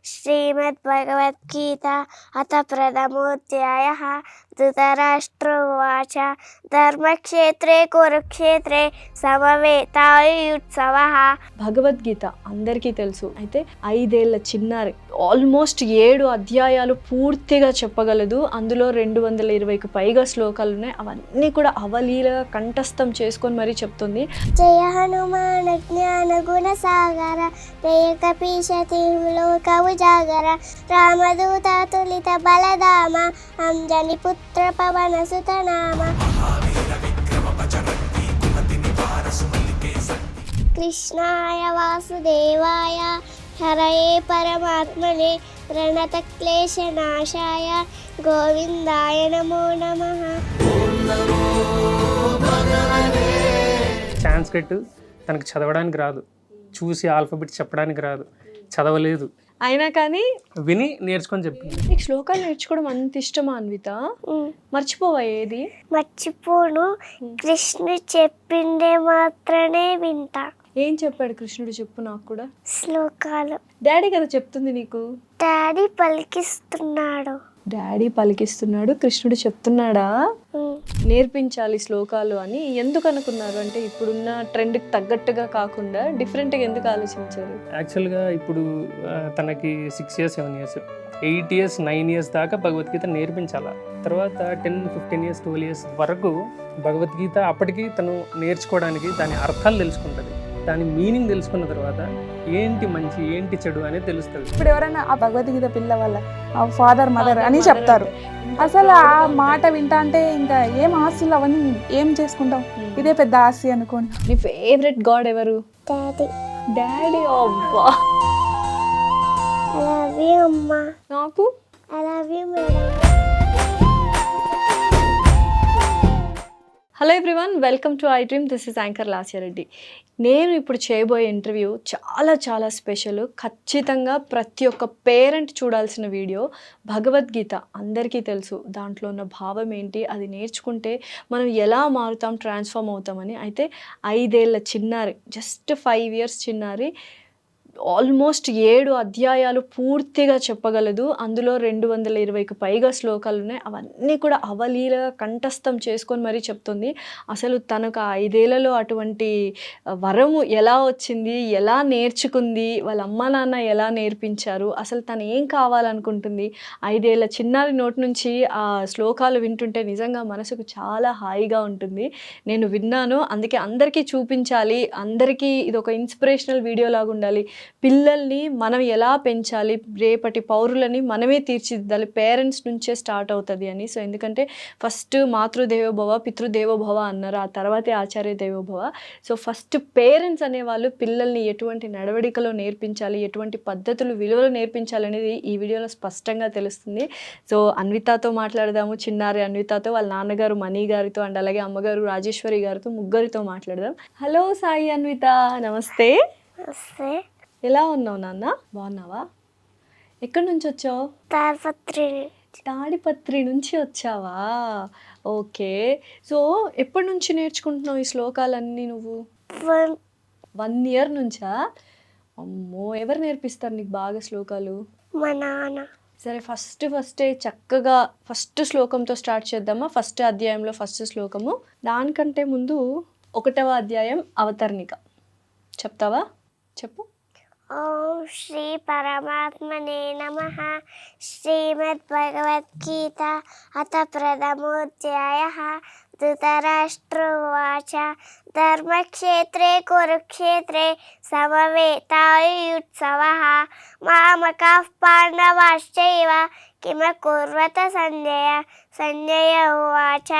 श्रीमद्भगवद्गीता अथ प्रथमोऽध्यायः। धृतराष्ट्रोवाच धर्मक्षेत्रे कुरुक्षेत्रे సమవేతాయుత్సవః. భగవద్గీత అందరికీ తెలుసు. అయితే 5 ఏళ్ల చిన్నారి ఆల్మోస్ట్ 7 అధ్యాయాలు పూర్తిగా చెప్పగలదు. అందులో 220కు పైగా శ్లోకాలు ఉన్నాయి. అవన్నీ కూడా అవలీలగా కంఠస్థం చేసుకొని మరీ చెప్తుంది. జయ హనుమాన్ జ్ఞాన గుణ సాగర జయ కపీశతి లోక ఉజాగర రామదూత తులిత బలధామ అంజని పుత్ర పవన సుత నామ కృష్ణాయ వాసుదేవాయ హరయే పరమాత్మనే ప్రణతక్లేశనాశాయ గోవిందాయ నమో నమః. సాంస్క్రిట్ తనకు చదవడానికి రాదు, చూసి ఆల్ఫాబెట్ చెప్పడానికి రాదు, చదవలేదు, అయినా కానీ విని నేర్చుకొని చెప్పింది. నీకు శ్లోకాలు నేర్చుకోవడం అంత ఇష్టమా అన్విత? మర్చిపోవా ఏది? మర్చిపోను. కృష్ణుడు చెప్పిందే మాత్రమే వింటా. ఏం చెప్పాడు కృష్ణుడు చెప్పు నాకు కూడా. శ్లోకాలు డాడీ కదా చెప్తుంది నీకు. డాడీ పలికిస్తున్నాడు. డాడీ పలికిస్తున్నాడు, కృష్ణుడు చెప్తున్నాడా? నేర్పించాలి శ్లోకాలు అని ఎందుకు అనుకున్నారు? అంటే ఇప్పుడున్న ట్రెండ్కి తగ్గట్టుగా కాకుండా డిఫరెంట్గా ఎందుకు ఆలోచించారు? యాక్చువల్గా ఇప్పుడు తనకి 6 years 7 years 8 years 9 years దాకా భగవద్గీత నేర్పించాల. తర్వాత 10 15 years 12 years వరకు భగవద్గీత అప్పటికి తను నేర్చుకోవడానికి దాని అర్థాలు తెలుసుకుంటుంది. దాని మీనింగ్ తెలుసుకున్న తర్వాత ఏంటి మంచి ఏంటి చెడు అనేది తెలుస్తుంది. ఇప్పుడు ఎవరైనా ఆ భగవద్గీత పిల్ల వల్ల ఫాదర్ మదర్ అని చెప్తారు. అసలు ఆ మాట వింటా అంటే ఇంకా ఏం ఆస్తులు అవన్నీ ఏం చేసుకుంటాం, ఇదే పెద్ద ఆస్తి అనుకోండి. నీ ఫేవరెట్ గాడ్ ఎవరు? డాడీ. డాడీ. అబ్బా, ఐ లవ్ యూ అమ్మా. నాకు I love you madam. Hello everyone, welcome to I dream. This is anchor Lasya Reddy. నేను ఇప్పుడు చేయబోయే ఇంటర్వ్యూ చాలా చాలా స్పెషల్. ఖచ్చితంగా ప్రతి ఒక్క పేరెంట్ చూడాల్సిన వీడియో. భగవద్గీత అందరికీ తెలుసు, దాంట్లో ఉన్న భావం ఏంటి, అది నేర్చుకుంటే మనం ఎలా మారుతాం, ట్రాన్స్ఫార్మ్ అవుతామని. అయితే 5 ఏళ్ల చిన్నారి, జస్ట్ 5 years చిన్నారి ఆల్మోస్ట్ 7 అధ్యాయాలు పూర్తిగా చెప్పగలదు. అందులో 220కు పైగా శ్లోకాలు ఉన్నాయి. అవన్నీ కూడా అవలీలగా కంఠస్థం చేసుకొని మరీ చెప్తుంది. అసలు తనకు 5 ఏళ్లలో అటువంటి వరము ఎలా వచ్చింది, ఎలా నేర్చుకుంది, వాళ్ళ అమ్మ నాన్న ఎలా నేర్పించారు, అసలు తను ఏం కావాలనుకుంటుంది. 5 ఏళ్ల చిన్నారి నోటి నుంచి ఆ శ్లోకాలు వింటుంటే నిజంగా మనసుకు చాలా హాయిగా ఉంటుంది. నేను విన్నాను, అందుకే అందరికీ చూపించాలి, అందరికీ ఇది ఒక ఇన్స్పిరేషనల్ వీడియో లాగా ఉండాలి. పిల్లల్ని మనం ఎలా పెంచాలి, రేపటి పౌరులని మనమే తీర్చిదిద్దాలి, పేరెంట్స్ నుంచే స్టార్ట్ అవుతుంది అని. సో ఎందుకంటే ఫస్ట్ మాతృదేవోభవ పితృదేవోభవ అన్నారు, ఆ తర్వాతే ఆచార్య దేవోభవ. సో ఫస్ట్ పేరెంట్స్ అనేవాళ్ళు పిల్లల్ని ఎటువంటి నడవడికలో నేర్పించాలి, ఎటువంటి పద్ధతులు విలువలు నేర్పించాలి అనేది ఈ వీడియోలో స్పష్టంగా తెలుస్తుంది. సో అన్వితతో మాట్లాడదాము, చిన్నారి అన్వితతో, వాళ్ళ నాన్నగారు మణి గారితో అండ్ అలాగే అమ్మగారు రాజేశ్వరి గారితో, ముగ్గురితో మాట్లాడదాం. హలో సాయి అన్విత, నమస్తే. వస్తే ఎలా ఉన్నావు నాన్న? బాగున్నావా? ఎక్కడి నుంచి వచ్చావు? తాడిపత్రి నుంచి వచ్చావా? ఓకే. సో ఎప్పటి నుంచి నేర్చుకుంటున్నావు ఈ శ్లోకాలన్నీ నువ్వు? 1 year నుంచా? అమ్మో, ఎవరు నేర్పిస్తారు నీకు బాగా శ్లోకాలు? మా నాన్న. సరే, ఫస్టే చక్కగా ఫస్ట్ శ్లోకంతో స్టార్ట్ చేద్దామా? ఫస్ట్ అధ్యాయంలో ఫస్ట్ శ్లోకము. దానికంటే ముందు 1వ అధ్యాయం అవతరణిక చెప్తావా? చెప్పు. ఓం శ్రీ పరమాత్మనే నమః. శ్రీమద్భగవద్గీత అథ ప్రథమోऽధ్యాయः. ధృతరాష్ట్రోవాచ ధర్మక్షేత్రే కురుక్షేత్రే సమవేతాయుత్సవః. మామకాః పాండవాశ్చైవ కిమకుర్వత సంజయ. సంజయ ఉవాచ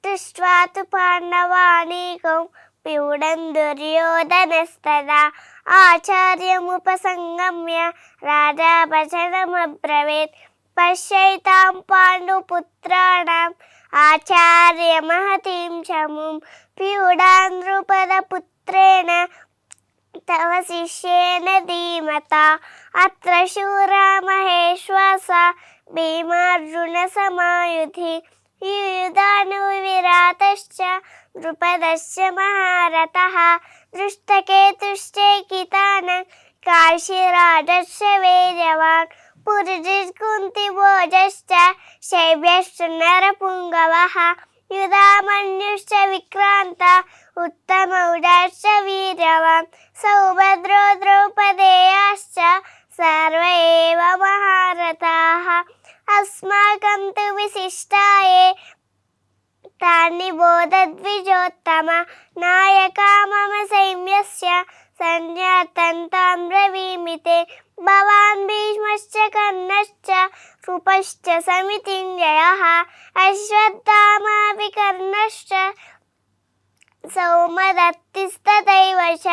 దృష్ట్వా తు పాండవానీకం ప్యూఢం దుర్యోధనస్తదా. ఆచార్యముపసంగమ్య రాజా వచనమబ్రవీత్. పశ్యైతాం పాండుపుత్రాణం ఆచార్య మహతీం చముం. ప్యూఢాన్ నృపదపుత్రేణ తవ శిష్యేన ధీమతా. అత్ర శూరా మహేశ్వాస భీమార్జున సమాయుధి. युयुधानु विरातश्च द्रुपदश्च महारथः दृष्टकेतुश्चैकितानः काशीराजश्च वेदवान् पुरुजित्कुन्तिभोजश्च शैब्यश्च नरपुङ्गवः युधामन्युश्च विक्रान्त उत्तमौजाश्च वीर्यवान् सौभद्रो द्रौपदेयाश्च सर्व एव महारथाः अस्माकं तु विशिष्टाये तानि बोधद्विजोत्तम नायका मम सैन्यस्य संज्ञातं ब्रवीमि ते भवान् भीष्मश्च कर्णश्च कृपश्च समितिञ्जयः अश्वत्थामा विकर्णश्च सौमदत्तिस्तथैव च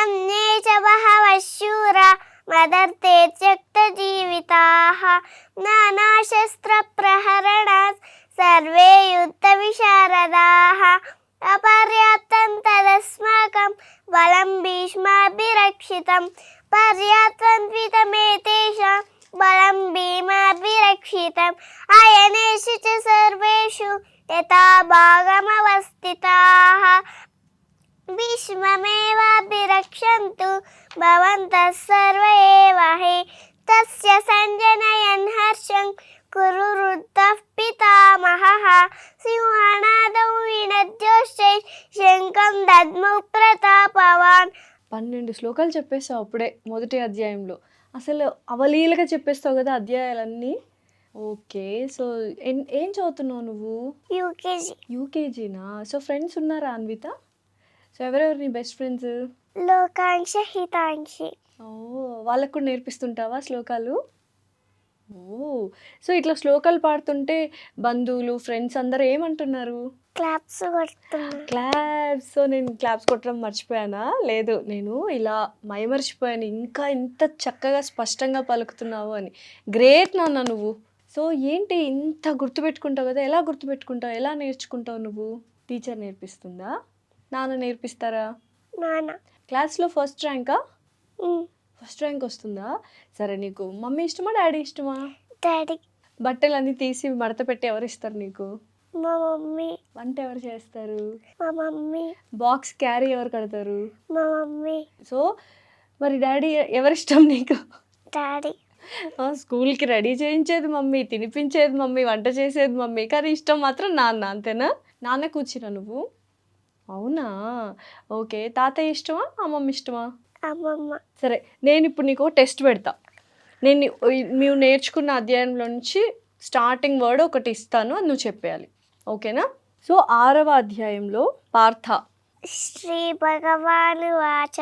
अन्ये च बहवः शूरा मदर्थे त्यक्तजीविताः नानाशस्त्रप्रहरणात् सर्वे युद्धविशारदाः अपर्याप्तं तदस्माकं बलं भीष्माभिरक्षितं पर्याप्तं त्वितमेतेषां बलं भीमाभिरक्षितम् अयनेषु च सर्वेषु यथा भागमवस्थिताः भीष्ममेवाभिरक्षन्तु भवन्तः सर्व एव हि तस्य सञ्जनयन् हर्षं कुरु वृद्धः पितामहः सिंहनादौ विनद्योश्चै శంఖం దద్మౌ ప్రతాపవాన్. 12 శ్లోకాలు చెప్పేస్తావు అప్పుడే మొదటి అధ్యాయంలో. అసలు అవలీలగా చెప్పేస్తావు కదా అధ్యాయాలన్నీ. ఓకే, సో ఏం చదువుతున్నావు నువ్వు? యూకేజీ. యూకేజీనా? సో ఫ్రెండ్స్ ఉన్నారా అన్విత? సో ఎవరెవరు నీ బెస్ట్ ఫ్రెండ్స్? లోకాంక్ష, హితాంక్షి. ఓ, వాళ్ళకు కూడా నేర్పిస్తుంటావా శ్లోకాలు? ఓ, సో ఇట్లా శ్లోకాలు పాడుతుంటే బంధువులు ఫ్రెండ్స్ అందరూ ఏమంటున్నారు? క్లాప్స్ కొడుతున్నా. క్లాప్స్. సో నేను క్లాప్స్ కొట్టడం మర్చిపోయానా? లేదు, నేను ఇలా మైమర్చిపోయాను, ఇంకా ఇంత చక్కగా స్పష్టంగా పలుకుతున్నావు అని. గ్రేట్ నాన్న నువ్వు. సో ఏంటి ఇంత గుర్తుపెట్టుకుంటావు కదా, ఎలా గుర్తుపెట్టుకుంటావు, ఎలా నేర్చుకుంటావు నువ్వు? టీచర్ నేర్పిస్తుందా, నాన్న నేర్పిస్తారా? నాన్న. క్లాస్లో ఫస్ట్ ర్యాంకా? ఫస్ట్ ర్యాంక్ వస్తుందా? సరే, నీకు మమ్మీ ఇష్టమా డాడీ ఇష్టమా? డాడీ. బట్టలన్నీ తీసి మడత పెట్టి ఎవరు ఇస్తారు నీకు? మా మమ్మీ. వంట ఎవరు చేస్తారు? మా మమ్మీ. బాక్స్ క్యారీ ఎవరు కడతారు? మా మమ్మీ. సో మరి డాడీ ఎవరిష్టం నీకు? డాడీ. స్కూల్కి రెడీ చేయించేది మమ్మీ, తినిపించేది మమ్మీ, వంట చేసేది మమ్మీ, కానీ ఇష్టం మాత్రం నాన్న, అంతేనా? నాన్న కూర్చున్నా నువ్వు? అవునా, ఓకే. తాతయ్య ఇష్టమా అమ్మమ్మ ఇష్టమా? అమ్మమ్మ. సరే, నేను ఇప్పుడు నీకు టెస్ట్ పెడతా. నేను నువ్వు నేర్చుకున్న అధ్యాయంలో నుంచి స్టార్టింగ్ వర్డ్ ఒకటి ఇస్తాను, అది నువ్వు చెప్పేయాలి, ఓకేనా? సో 6వ అధ్యాయంలో పార్థ. శ్రీ భగవానువాచ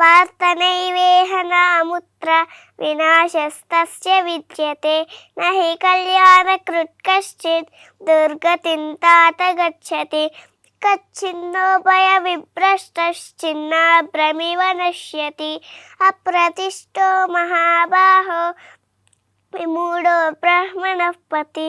పార్థనైవేహ నాముత్ర వినాశస్తస్య విద్యతే నహి కళ్యాణకృత్ కశ్చిత్ దుర్గతిం తాత గచ్చతి కచ్చిన్నోభయ విభ్రష్టశ్చిన్నాభ్రమివ నశ్యతి అప్రతిష్టో మహాబాహో విమూఢో బ్రహ్మణః పతి.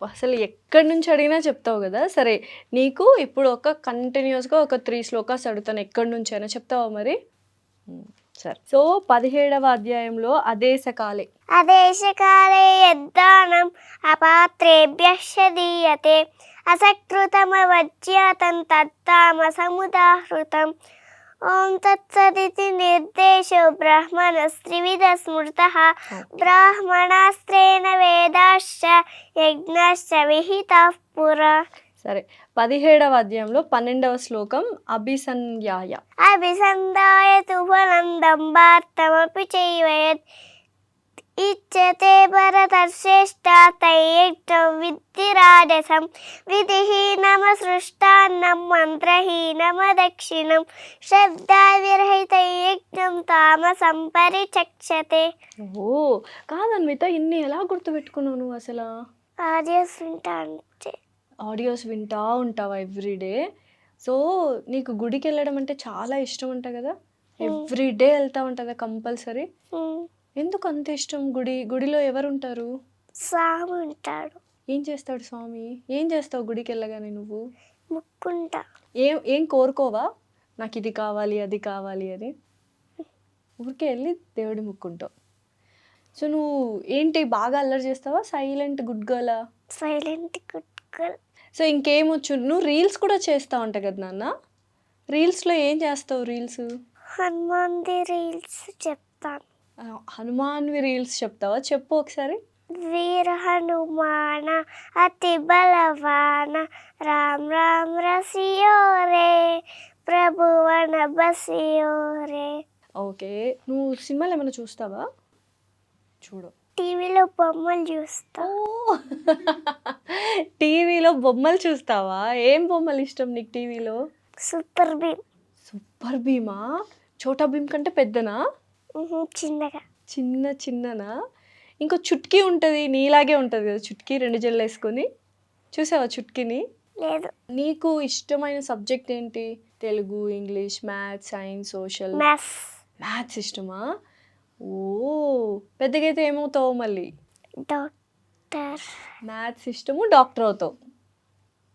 అసలు ఎక్కడి నుంచి అడిగినా చెప్తావు కదా. సరే, నీకు ఇప్పుడు ఒక కంటిన్యూస్గా ఒక 3 శ్లోకాస్ అడుగుతాను, ఎక్కడి నుంచి అయినా చెప్తావా మరి? సరే, సో 17వ అధ్యాయంలో అదేశకాలే. అదేశకాలే యద్దానం అపాత్రేభ్యః దీయతే అసకృతమవజ్ఞాతం తత్తామసముదాహృతం. ఓం తత్సదితి నిర్దేశో బ్రహ్మణస్త్రివిధ స్మృతః బ్రాహ్మణాస్త్రేణ వేదాశ్చ యజ్ఞశ్చ విహితః పురా. సరే, 17వ అధ్యాయంలో 12వ శ్లోకం అభిసంధ్యాయ. అభిసంధాయ తు ఫలం దంభార్థమపి చైవయత్ ఇచ్యతే భరతశ్రేష్ఠ తైయజ్ఞం విద్ధి రాజసం విధిహీనమసృష్టాన్నం మంత్రహీనమదక్షిణం శ్రద్ధా విరహితయజ్ఞం తామసం పరిచక్షతే. ఓ, కాదన్విత, ఇన్ని ఎలా గుర్తుపెట్టుకున్నావు నువ్వు అసలు? ఆడియోస్ వింటా అంటే. ఆడియోస్ వింటా ఉంటావా ఎవ్రీడే? సో నీకు గుడికి వెళ్ళడం అంటే చాలా ఇష్టం అంట కదా, ఎవ్రీడే వెళ్తా ఉంటుందా కంపల్సరీ? ఎందుకు అంత ఇష్టం? గుడిలో ఎవరు ఉంటారు? స్వామి ఉంటాడు. ఏం చేస్తాడు స్వామి? ఏం చేస్తావు గుడికి వెళ్ళగానే నువ్వు? ముక్కుంటా. ఏం కోరుకోవా, నాకు ఇది కావాలి అది కావాలి అని? ఊరికే వెళ్ళి దేవుడి ముక్కుంటావు. సో నువ్వు ఏంటి బాగా అల్లరి చేస్తావా, సైలెంట్ గుడ్ గర్లా? Silent good girl. సో ఇంకేమొచ్చు, నువ్వు రీల్స్ కూడా చేస్తా ఉంటావు కదా నాన్న? రీల్స్లో ఏం చేస్తావు? రీల్స్ హనుమాన్ది రీల్స్ చెప్తాను. హనుమాన్వి రీల్స్ చెప్తావా? చెప్పు ఒకసారి. వీర హనుమాన అతి బలవాన రామ్ రామ్ రసియో రే ప్రభువన బసియో రే. ఓకే, నువ్వు సినిమాలు ఏమైనా చూస్తావా? చూడు. టీవీలో బొమ్మలు చూస్తా. టీవీలో బొమ్మలు చూస్తావా? ఏం బొమ్మలు ఇష్టం నీకు టీవీలో? సూపర్ భీమ్. సూపర్ భీమా? చోటా భీమ్ కంటే పెద్దనా? చిన్నగా. చిన్ననా? ఇంకో చుట్కీ ఉంటుంది, నీలాగే ఉంటుంది కదా చుట్కీ, 2 జల్లు వేసుకొని. చూసావా చుట్కీని? లేదు. నీకు ఇష్టమైన సబ్జెక్ట్ ఏంటి? Telugu, English, maths, science, social? Maths ఇష్టమా? ఓ, పెద్దగా అయితే ఏమవుతావు మళ్ళీ? డాక్టర్. మ్యాథ్స్ ఇష్టము, డాక్టర్ అవుతావు.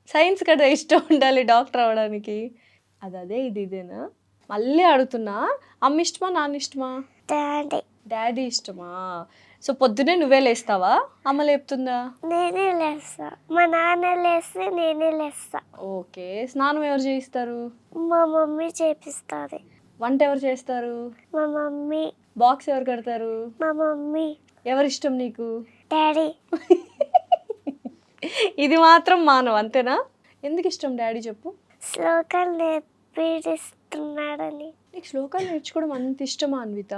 సైన్స్ కదా ఇష్టం ఉండాలి డాక్టర్ అవ్వడానికి. అదే ఇదేనా? మళ్ళీ అడుగుతున్నా, అమ్మ ఇష్టమా నాన్న ఇష్టమా? డాడీ ఇష్టమా? సో పొద్దునే నువ్వే లేస్తావా, అమ్మ లేపుతుందా? నేనే లేస్తా. మా నాన్న లేస్తే నేనే లేస్తా. ఓకే, స్నానం ఎవరు చేయిస్తారు? మా మమ్మీ చేపిస్తుంది. వంట ఎవరు చేస్తారు? మా మమ్మీ. బాక్స్ ఎవరు కడతారు? మా మమ్మీ. ఎవరు ఇష్టం నీకు? డాడీ. ఇది మాత్రం మానవు అంతేనా? ఎందుకు ఇష్టం డాడీ చెప్పు? శ్లోకాలు నేర్పిస్తున్నాడని. నీకు శ్లోకాలు నేర్చుకోవడం అంత ఇష్టమా అన్విత?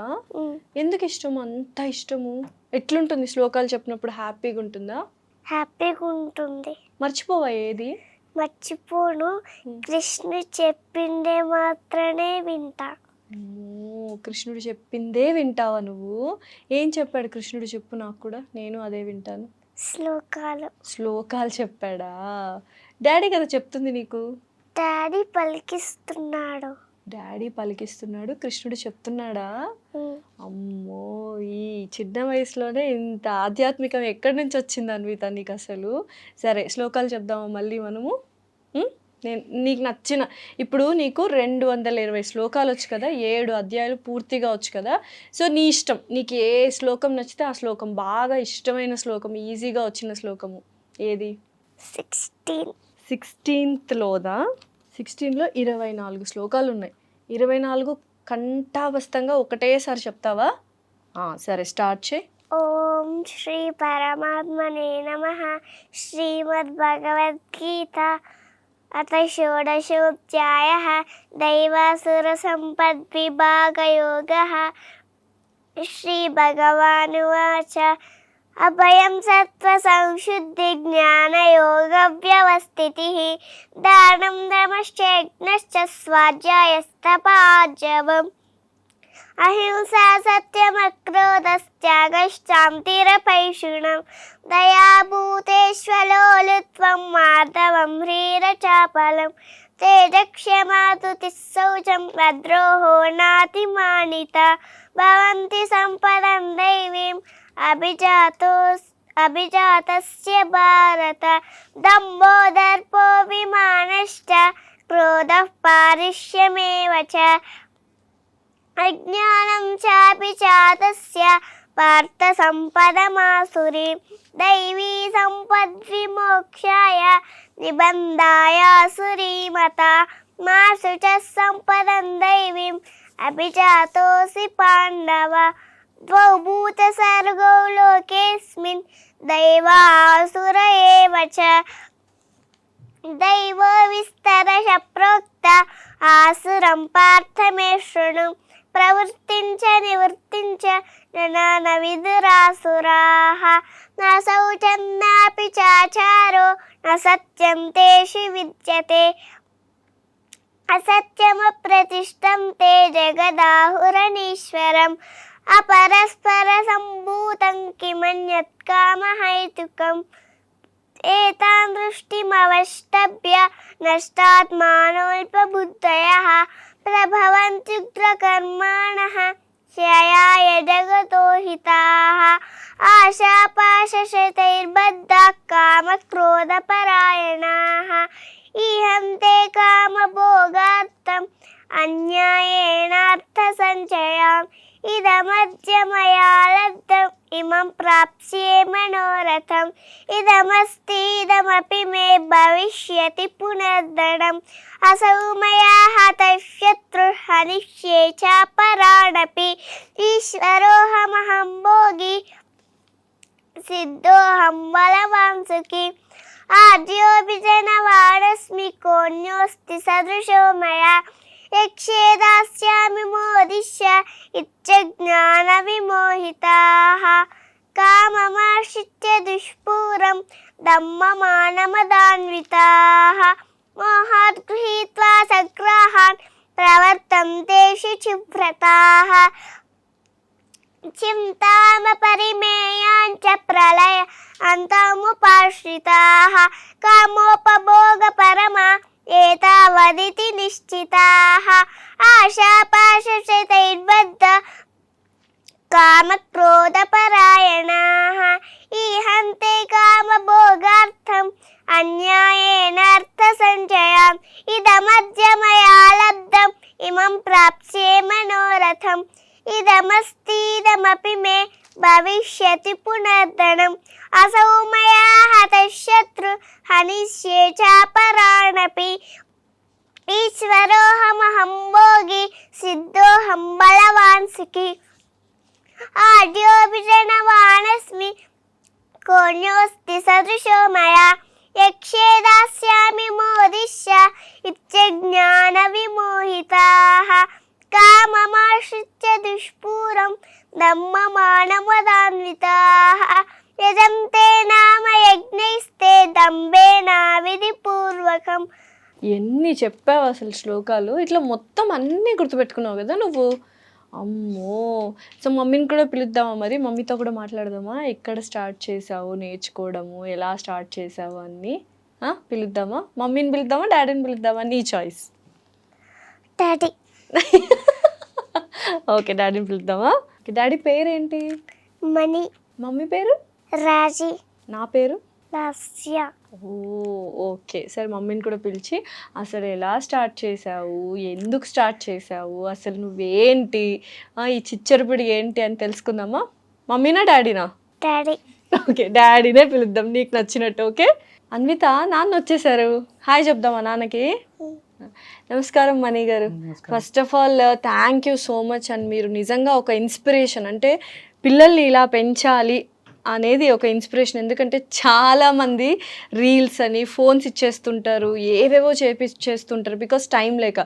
ఎందుకు ఇష్టం, అంత ఇష్టము? ఎట్లుంటుంది శ్లోకాలు చెప్పినప్పుడు? హ్యాపీగా ఉంటుందా? హ్యాపీగా ఉంటుంది. మర్చిపోవా ఏది? మర్చిపోను. కృష్ణుడు చెప్పిందే మాత్రమే వింటా. కృష్ణుడు చెప్పిందే వింటావా నువ్వు? ఏం చెప్పాడు కృష్ణుడు చెప్పు నాకు కూడా, నేను అదే వింటాను. శ్లోకాలు చెప్పాడా? డాడీ కదా చెప్తుంది నీకు? డాడీ పలికిస్తున్నాడు, కృష్ణుడు చెప్తున్నాడా? అమ్మో, ఈ చిన్న వయసులోనే ఇంత ఆధ్యాత్మికం ఎక్కడి నుంచి వచ్చింది అన్విత నీకు అసలు? సరే, శ్లోకాలు చెప్దామా మళ్ళీ మనము? నేను నీకు నచ్చిన, ఇప్పుడు నీకు 220 శ్లోకాలు వచ్చు కదా, 7 అధ్యాయాలు పూర్తిగా వచ్చు కదా. సో నీ ఇష్టం, నీకు ఏ శ్లోకం నచ్చితే ఆ శ్లోకం, బాగా ఇష్టమైన శ్లోకం, ఈజీగా వచ్చిన శ్లోకము ఏది? 16th 16లో 24 శ్లోకాలు ఉన్నాయి. 24 కంఠాబద్ధంగా ఒకటేసారి చెప్తావా? సరే, స్టార్ట్ చేయి. ఓం శ్రీ పరమాత్మనే నమః. శ్రీమద్భగవద్గీత అథ షోడశోధ్యాయః దైవాసుర సంపద్విభాగయోగః. శ్రీ భగవానువాచ అభయం సత్వ సంశుద్ధి జ్ఞానయోగ వ్యవస్థితిః దానం దమశ్చ స్వాధ్యాయస్తపాజవం అహింసా సత్యమక్రోధశ్చాగశ్చాంతిరపైషుణం దయాభూతేష్వలోలుత్వం మాధవం హ్రీరచాపలం తేజక్షమాతుతిః శౌచం అద్రోహో నాతిమానిత భవంతి సంపదం దైవీం అభిజాతస్య భారత దంభో దర్పో విమానశ్చ క్రోధః పారిష్యమేవ చ అజ్ఞానం చాపి చాతస్య పార్థ సంపదమాసురీ దైవీ సంపద్విమోక్షాయ నిబంధాయాసురీమత మాసు చ సంపదం దైవీం అభిజాతోసి పాండవ ద్వౌ భూత సర్గౌ లోకేస్మిన్ దైవాసుర ఏవ చ దైవో విస్తరశ ప్రోక్త ఆసురం పార్థ మే శృణు ప్రవృత్తించ నివృత్తించ జనాన విదురాసురాః న శౌచం నాపి చాచారో న సత్యం తేషు విద్యతే అసత్యమప్రతిష్టం తే జగదాహురనీశ్వరం అపరస్పర సంభూతం కిమన్యత్ కామహైతుకం ఏతాన్ దృష్టిమవష్టభ్య నష్టాత్మానోల్పబుద్ధయః ప్రభవంత్యుగ్రకర్మాణః క్షయాయ జగతో హితాః ఆశాపాశశతైర్బద్ధాః కామక్రోధపరాయణాః ఈహంతే కామభోగార్థం అన్యాయేనార్థసంచయాం ఇదమద్య మయా లబ్ధం ఇమం ప్రాప్స్యే మనోరథం ఇదమస్తి ఇదమపి మే భవిష్యతి పునర్ధనం అసౌ మయా హతః శత్రుః హనిష్యే చాపరాణపి ఈశ్వరోహమహం భోగి సిద్ధోహం బలవాన్ సుఖీ ఆద్యోపి జనవాడస్మి కోన్యోస్తి సదృశో మయా యక్షే దాస్యామి మోదిష్య ఇత్యజ్ఞాన విమోహితాః కామమాశ్రిత్య దుష్పూరం దమ్మమానమదాన్వితాః మోహాత్ గృహీత్వా సగ్రాహాన్ ప్రవర్తంతే శుచివ్రతాః చింతామ పరిమేయాంచ ప్రళయ అంతముపాశ్రితాః కామోపభోగ పరమా ఏతావదితి నిశ్చితాః ఆశాపాశశతైర్బద్ధ కామక్రోధపరాయణాః ఈహంతే కామభోగార్థం అన్యాయేనార్థ సంచయాం ఇదమద్య మయా లబ్ధం ఇమం ప్రాప్స్యే మనోరథం ఇదమస్తిదమపి మే భవిష్యతి పునర్ధనం అసౌ మయా హతః శత్రు హనిష్యే చాపరాణపి ఈశ్వరోహమహం భోగి సిద్ధోహం బలవాన్ సుఖీ ఆద్యోపి జనవానస్మి కోన్యోస్తి సదృశో మయా యక్షే దాస్యామి మోదిష్య ఇత్యజ్ఞాన విమోహితాః కామమాశ్రిత్య దుష్పూరం దమ్మమానమదాన్వితాః యజంతే నామ యజ్ఞైస్తే దంభేనా విధిపూర్వకం. ఎన్ని చెప్పావు అసలు శ్లోకాలు, ఇట్లా మొత్తం అన్నీ గుర్తుపెట్టుకున్నావు కదా నువ్వు. అమ్మో, సో మమ్మీని కూడా పిలుద్దామా, మరి మమ్మీతో కూడా మాట్లాడదామా, ఎక్కడ స్టార్ట్ చేసావు నేర్చుకోవడము, ఎలా స్టార్ట్ చేసావు అన్నీ పిలుద్దామా? మమ్మీని పిలుద్దామా డాడీని పిలుద్దామా, నీ చాయిస్. డాడీ. ఓకే, డాడీని పిలుద్దామా. డాడీ పేరేంటి? మణి. మమ్మీ పేరు? రాజీ. నా పేరు లాస్య. ఓకే, సరే మమ్మీని కూడా పిలిచి అసలు ఎలా స్టార్ట్ చేసావు, ఎందుకు స్టార్ట్ చేసావు, అసలు నువ్వేంటి, ఈ చిచ్చరపిడి ఏంటి అని తెలుసుకుందామా. మమ్మీనా డాడీనా? డాడీ. ఓకే, డాడీనే పిలుద్దాం నీకు నచ్చినట్టు. ఓకే అన్విత, నాన్న వచ్చేసారు, హాయ్ చెప్దామా నాన్నకి. నమస్కారం మణి గారు. First of all thank you so much. And మీరు నిజంగా ఒక ఇన్స్పిరేషన్, అంటే పిల్లల్ని ఇలా పెంచాలి అనేది ఒక ఇన్స్పిరేషన్. ఎందుకంటే చాలామంది రీల్స్ అని ఫోన్స్ ఇచ్చేస్తుంటారు, ఏవేవో చేస్తుంటారు బికాస్ టైం లేక.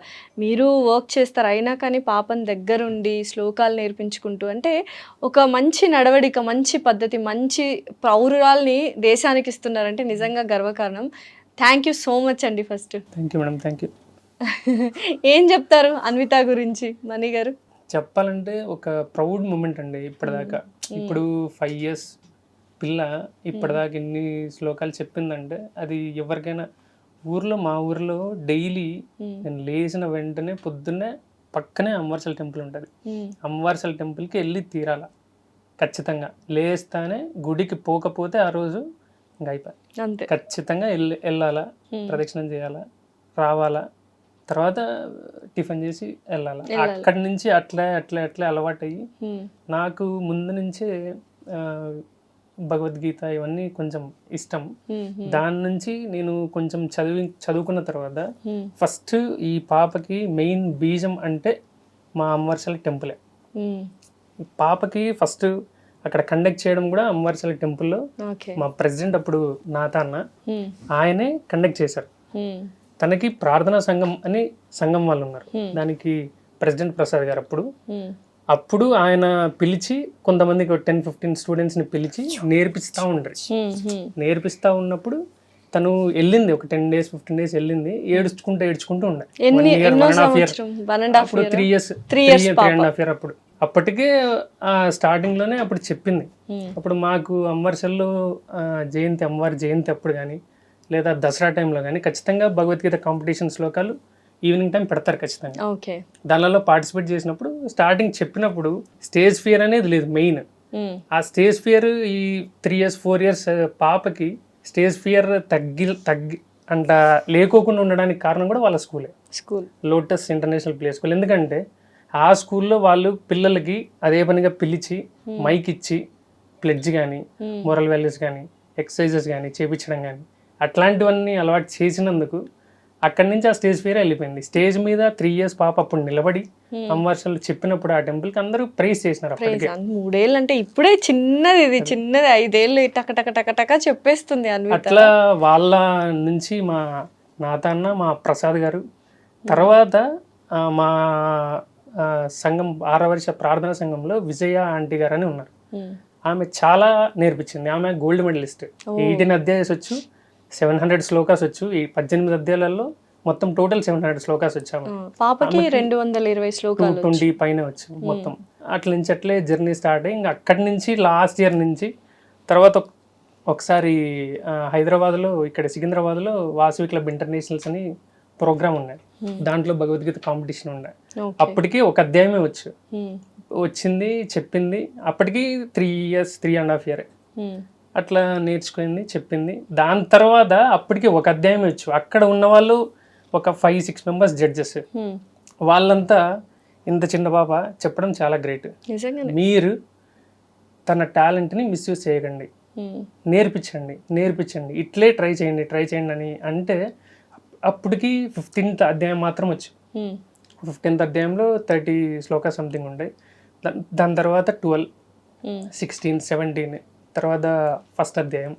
మీరు వర్క్ చేస్తారు, అయినా కానీ పాపని దగ్గరుండి శ్లోకాలు నేర్పించుకుంటూ, అంటే ఒక మంచి నడవడిక, మంచి పద్ధతి, మంచి పౌరురాల్ని దేశానికి ఇస్తున్నారంటే నిజంగా గర్వకారణం. థ్యాంక్ యూ సో మచ్ అండి. First thank you madam, thank you. ఏం చెప్తారు అన్విత గురించి మణి గారు? చెప్పాలంటే ఒక ప్రౌడ్ మూమెంట్ అండి. ఇప్పటిదాకా ఇప్పుడు 5 years పిల్ల ఇప్పటిదాకా ఎన్ని శ్లోకాలు చెప్పిందంటే అది ఎవరికైనా మా ఊర్లో డైలీ నేను లేచిన వెంటనే పొద్దున్నే పక్కనే అమ్మవార్సల టెంపుల్ ఉంటుంది. అమ్మవార్సల టెంపుల్కి వెళ్ళి తీరాల ఖచ్చితంగా. లేస్తానే గుడికి పోకపోతే ఆ రోజు ఇంకా అయిపోయి అంతే, ఖచ్చితంగా వెళ్ళాలా, ప్రదక్షిణం చేయాలా, రావాలా, తర్వాత టిఫిన్ చేసి వెళ్ళాలా. అక్కడి నుంచి అట్లా అలవాటు అయ్యి నాకు ముందు నుంచే భగవద్గీత ఇవన్నీ కొంచెం ఇష్టం. దాని నుంచి నేను కొంచెం చదువుకున్న తర్వాత ఫస్ట్ ఈ పాపకి మెయిన్ బీజం అంటే మా అమ్మవార్సల టెంపులే. పాపకి ఫస్ట్ అక్కడ కండక్ట్ చేయడం కూడా అమ్మవార్సల టెంపుల్లో మా ప్రెసిడెంట్ అప్పుడు నాతాన్న ఆయనే కండక్ట్ చేశారు. తనకి ప్రార్థనా సంఘం అని సంఘం వాళ్ళు ఉన్నారు, దానికి ప్రెసిడెంట్ ప్రసాద్ గారు అప్పుడు ఆయన పిలిచి కొంతమందికి 10-15 స్టూడెంట్స్ని పిలిచి నేర్పిస్తూ ఉంటారు. నేర్పిస్తూ ఉన్నప్పుడు తను వెళ్ళింది ఒక 10 days 15 days వెళ్ళింది, ఏడ్చుకుంటూ ఉండే. 1.5 year, అప్పుడు 3 years 3.5 year అప్పటికే స్టార్టింగ్ లోనే అప్పుడు చెప్పింది. అప్పుడు మాకు అమ్మవార్సల్లో అమ్మవారి జయంతి అప్పుడు కానీ లేదా దసరా టైంలో కానీ ఖచ్చితంగా భగవద్గీత కాంపిటీషన్ శ్లోకాలు ఈవినింగ్ టైం పెడతారు ఖచ్చితంగా. దానిలో పార్టిసిపేట్ చేసినప్పుడు స్టార్టింగ్ చెప్పినప్పుడు స్టేజ్ ఫియర్ అనేది లేదు మెయిన్. ఆ స్టేజ్ ఫియర్ ఈ 3 years 4 years పాపకి స్టేజ్ ఫియర్ తగ్గి అంట లేకోకుండా ఉండడానికి కారణం కూడా వాళ్ళ school lotus international play school. ఎందుకంటే ఆ స్కూల్లో వాళ్ళు పిల్లలకి అదే పనిగా పిలిచి మైక్ ఇచ్చి ప్లెడ్జ్ కానీ మోరల్ వాల్యూస్ కానీ ఎక్సర్సైజెస్ కానీ చేపించడం కానీ అట్లాంటివన్నీ అలవాటు చేసినందుకు అక్కడి నుంచి ఆ స్టేజ్ ఫియర్ వెళ్ళిపోయింది. స్టేజ్ మీద 3 years పాప అప్పుడు నిలబడి అమ్మవార్షలు చెప్పినప్పుడు ఆ టెంపుల్కి అందరూ ప్రైజ్ చేసినారు. అప్పటికే 3 ఏళ్ళు అంటే ఇప్పుడే చిన్నది, ఇది చిన్నది. 5 ఏళ్ళు టక టక టక టక చెప్పేస్తుంది అన్విత. అట్లా వాళ్ళ నుంచి మా నాతన్న, మా ప్రసాద్ గారు, తర్వాత మా సంఘం 6వ వర్ష ప్రార్థనా సంఘంలో విజయ ఆంటీ గారు అని ఉన్నారు. ఆమె చాలా నేర్పించింది. ఆమె గోల్డ్ మెడలిస్ట్. 18 అధ్యాయాలు వచ్చు, 700 శ్లోకాస్ వచ్చు. ఈ 18 అధ్యాయాలలో మొత్తం టోటల్ 700 శ్లోకాస్ వచ్చాము. పాపకి 220 శ్లోకాలు 220 పైన వచ్చు మొత్తం. అట్ల నుంచి అట్లే జర్నీ స్టార్ట్ అయ్యి ఇంకా అక్కడి నుంచి లాస్ట్ ఇయర్ నుంచి తర్వాత ఒకసారి హైదరాబాద్లో ఇక్కడ సికింద్రాబాద్లో వాసవి క్లబ్ ఇంటర్నేషనల్స్ అని ప్రోగ్రామ్ ఉన్నాయి. దాంట్లో భగవద్గీత కాంపిటీషన్ ఉండే. అప్పటికి ఒక అధ్యాయమే వచ్చింది చెప్పింది. అప్పటికి 3.5 years అట్లా నేర్చుకుంది చెప్పింది. దాని తర్వాత అప్పటికి ఒక అధ్యాయం వచ్చు. అక్కడ ఉన్న వాళ్ళు ఒక 5-6 members జడ్జెస్. వాళ్ళంతా ఇంత చిన్న పాప చెప్పడం చాలా గ్రేట్. మీరు తన టాలెంట్ని మిస్యూజ్ చేయకండి, నేర్పించండి, ఇట్లే ట్రై చేయండి అని అంటే అప్పటికి 15th అధ్యాయం మాత్రం వచ్చు. 15th అధ్యాయంలో 30 శ్లోకా సంథింగ్ ఉండే. దాని తర్వాత 12, 16, 17, తర్వాత 1st అధ్యాయం,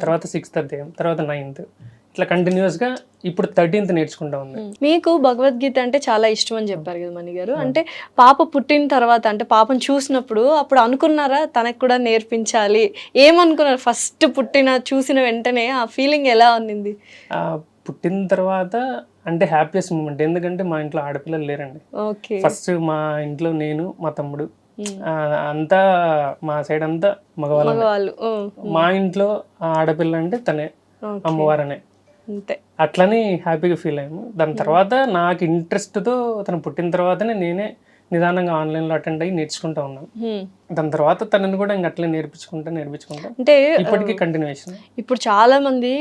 తర్వాత 6th అధ్యాయం, తర్వాత 9th, ఇట్లా కంటిన్యూస్గా ఇప్పుడు 13th నేర్చుకుంటా ఉంది. మీకు భగవద్గీత అంటే చాలా ఇష్టం అని చెప్పారు కదా మణి గారు. అంటే పాప పుట్టిన తర్వాత, అంటే పాపను చూసినప్పుడు అప్పుడు అనుకున్నారా తనకు కూడా నేర్పించాలి? ఏమనుకున్నారు ఫస్ట్ చూసిన వెంటనే ఆ ఫీలింగ్ ఎలా ఉన్నింది? పుట్టిన తర్వాత అంటే హ్యాపీయెస్ట్ మూమెంట్. ఎందుకంటే మా ఇంట్లో ఆడపిల్లలు లేరండి. ఫస్ట్ మా ఇంట్లో నేను, మా తమ్ముడు, అంతా మా సైడ్ అంతా మగవాళ్ళు. మా ఇంట్లో ఆడపిల్ల అంటే తనే, అమ్మవారనే. అట్లని హ్యాపీగా ఫీల్ అయ్యాము. దాని తర్వాత నాకు ఇంట్రెస్ట్తో తను పుట్టిన తర్వాతనే నేనే నిదానంగా ఆన్లైన్లో అటెండ్ అయ్యి నేర్చుకుంటా ఉన్నాను. దాని తర్వాత తనని కూడా ఇంక అట్లే నేర్పించుకుంటా అంటే ఇప్పటికీ కంటిన్యూషన్. ఇప్పుడు చాలా మంది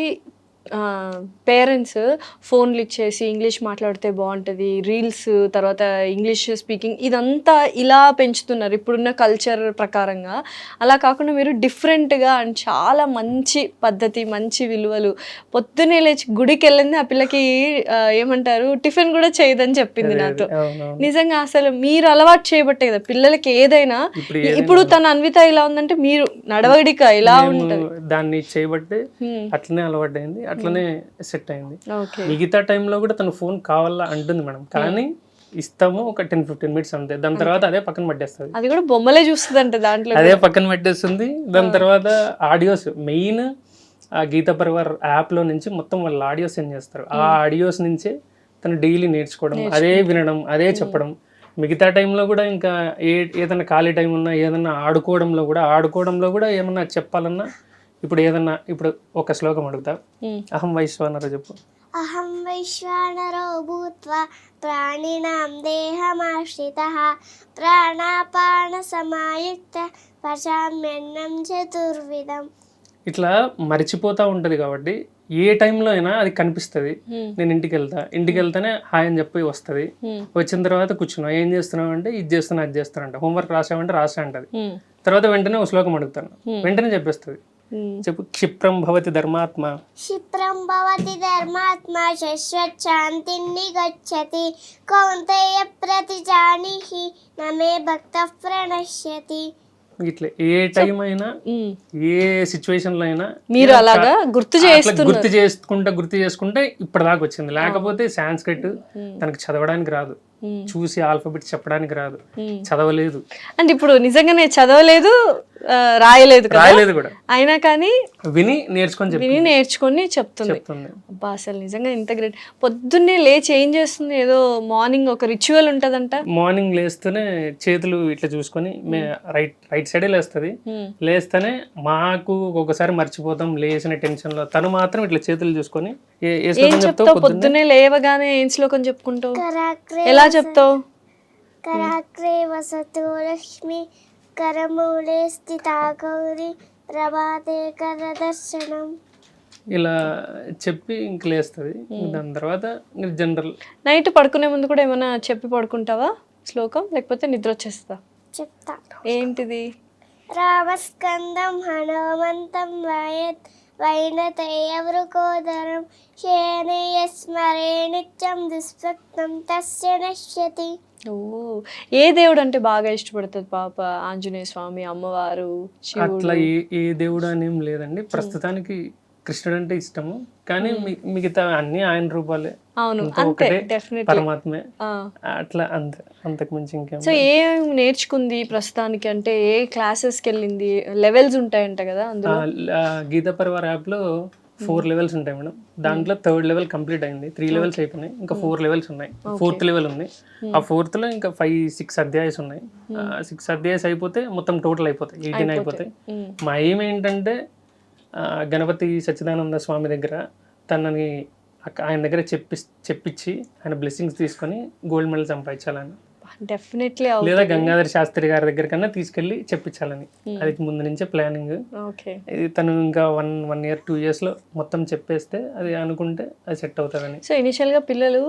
పేరెంట్స్ ఫోన్లు ఇచ్చేసి ఇంగ్లీష్ మాట్లాడితే బాగుంటుంది, రీల్స్, తర్వాత ఇంగ్లీష్ స్పీకింగ్, ఇదంతా ఇలా పెంచుతున్నారు ఇప్పుడున్న కల్చర్ ప్రకారంగా. అలా కాకుండా మీరు డిఫరెంట్గా అండ్ చాలా మంచి పద్ధతి, మంచి విలువలు, పొద్దున్నే లేచి గుడికి వెళ్ళింది ఆ పిల్లకి ఏమంటారు టిఫిన్ కూడా చేయదని చెప్పింది నాతో. నిజంగా అసలు మీరు అలవాటు చేయబట్టే కదా పిల్లలకి ఏదైనా. ఇప్పుడు తన అన్విత ఇలా ఉందంటే మీరు నడవడిక ఇలా ఉంటుంది, దాన్ని చేయబట్టే అట్లనే అలవాటు అయింది, అట్లనే సెట్ అయింది. మిగతా టైంలో కూడా తను ఫోన్ కావాలా అంటుంది మేడం, కానీ ఇస్తాము ఒక 10-15 minutes అంతే. దాని తర్వాత అదే పక్కన పెట్టేస్తుంది. అది కూడా బొమ్మలే చూస్తుంది అంటే దాంట్లో అదే పక్కన పెట్టేస్తుంది. దాని తర్వాత ఆడియోస్, మెయిన్ ఆ గీతా పరివార్ యాప్లో నుంచి మొత్తం వాళ్ళు ఆడియోస్ సెండ్ చేస్తారు. ఆ ఆడియోస్ నుంచే తను డైలీ నేర్చుకోవడం, అదే వినడం, అదే చెప్పడం. మిగతా టైంలో కూడా ఇంకా ఏదైనా ఖాళీ టైం ఉన్నా, ఏదన్నా ఆడుకోవడంలో కూడా ఏమన్నా చెప్పాలన్నా, ఇప్పుడు ఒక శ్లోకం అడుగుతా. అహం వైశ్వానరో చెప్పు. అహం వైశ్వానరో భూత్వా ప్రాణినాం దేహమాశ్రితః ప్రాణాపాన సమాయుక్త పచామ్యన్నం చతుర్విధం. ఇట్లా మర్చిపోతూ ఉంటుంది కాబట్టి ఏ టైంలో అయినా అది కనిపిస్తుంది. నేను ఇంటికి వెళ్తానే హాయ్ అని చెప్పి వస్తుంది. వచ్చిన తర్వాత కూర్చున్నావు, ఏం చేస్తున్నావు అంటే ఇది చేస్తున్నా అది చేస్తున్నా అంట. హోంవర్క్ రాసావంటే రాసా అంటది. తర్వాత వెంటనే ఒక శ్లోకం అడుగుతాను, వెంటనే చెప్పేస్తుంది. చెప్పు. క్షిప్రం భవతి ధర్మాత్మ శాంతిని గచ్చతి కౌంతేయ ప్రతిజానిహి నమే భక్తః ప్రణశ్యతి. ఇట్లా ఏ టైం అయినా, ఏ సిచ్యువేషన్ లో అయినా మీరు అలాగా గుర్తు చేసుకుంటే ఇప్పటిదాకా వచ్చింది. లేకపోతే సాంస్క్రిట్ తనకు చదవడానికి రాదు, చూసి ఆల్ఫాబెట్ చెప్పడానికి రాదు, చదవలేదు. అంటే ఇప్పుడు నిజంగానే చదవలేదు, రాయలేదు కూడా, అయినా కానీ విని నేర్చుకొని చెప్తుంది. అబ్బా అసలు నిజంగా ఇంత గ్రేట్. పొద్దున్నే లేచి ఏం చేస్తుంది? ఏదో మార్నింగ్ ఒక రిచువల్ ఉంటదంట. మార్నింగ్ లేస్తూనే చేతులు ఇట్లా చూసుకొని రైట్ సైడే లేస్తుంది. లేస్తేనే మాకు ఒకసారి మర్చిపోతాం లేచిన టెన్షన్ లో, తను మాత్రం ఇట్లా చేతులు చూసుకొని పొద్దున్నే లేవగానే ఏం శ్లోకం చెప్పుకుంటావు? ఎలా చెప్తావు? కరాగ్రే వసతు లక్ష్మి కరమూలే స్థితా గౌరి ప్రభాతే కరదర్శనం. ఇలా చెప్పి ఇంక లేస్తుంది. దాని తర్వాత జనరల్ నైట్ పడుకునే ముందు కూడా ఏమైనా చెప్పి పడుకుంటావా శ్లోకం, లేకపోతే నిద్ర వచ్చేస్తా? చెప్తా. ఏంటిది? రామస్కందం హనుమంతం వైనతేయవృకోదరం శయనే స్మరే నిత్యం దుస్వప్నం తస్య నశ్యతి. ఓ, ఏ దేవుడు అంటే బాగా ఇష్టపడుతుంది పాప? ఆంజనేయ స్వామి, అమ్మవారు, శివుడు? అట్లా ఏ దేవుడు అనేం లేదండి. ప్రస్తుతానికి కృష్ణుడు అంటే ఇష్టము, కానీ మిగతా అన్ని ఆయన రూపాలే. అవును, అంతా అంతే, ఒకటే, డెఫినెట్లీ. పరమాత్మే. అట్లా అంతకు మించి ఇంకేం. సో ఏం నేర్చుకుంది ప్రస్తుతానికి? అంటే ఏ క్లాసెస్కి వెళ్ళింది? లెవెల్స్ ఉంటాయంట కదా అందులో? గీతా పరివార్ యాప్ లో 4 లెవెల్స్ ఉంటాయి మేడం. దాంట్లో 3rd లెవెల్ కంప్లీట్ అయింది. 3 లెవెల్స్ అయిపోయినాయి, ఇంకా 4 లెవెల్స్ ఉన్నాయి. 4th లెవెల్ ఉంది. ఆ 4th లో ఇంకా 5-6 అధ్యాయస్ ఉన్నాయి. 6 అధ్యాయస్ అయిపోతే మొత్తం టోటల్ అయిపోతాయి, 18 అయిపోతాయి. మా ఎయిమ్ ఏంటంటే గణపతి సచ్చిదానంద స్వామి దగ్గర తనని ఆయన దగ్గర చెప్పించి ఆయన బ్లెస్సింగ్స్ తీసుకొని గోల్డ్ మెడల్ సంపాదించాలని, డెఫినెట్లీ. లేదా గంగాధర శాస్త్రి గారి దగ్గర కన్నా తీసుకెళ్లి చెప్పించాలని అది ముందు నుంచే ప్లానింగ్. ఓకే, ఇది తను ఇంకా 1 year 2 years లో మొత్తం చెప్పేస్తే అది అనుకుంటే అది సెట్ అవుతుందని. సో ఇనిషియల్ గా పిల్లలు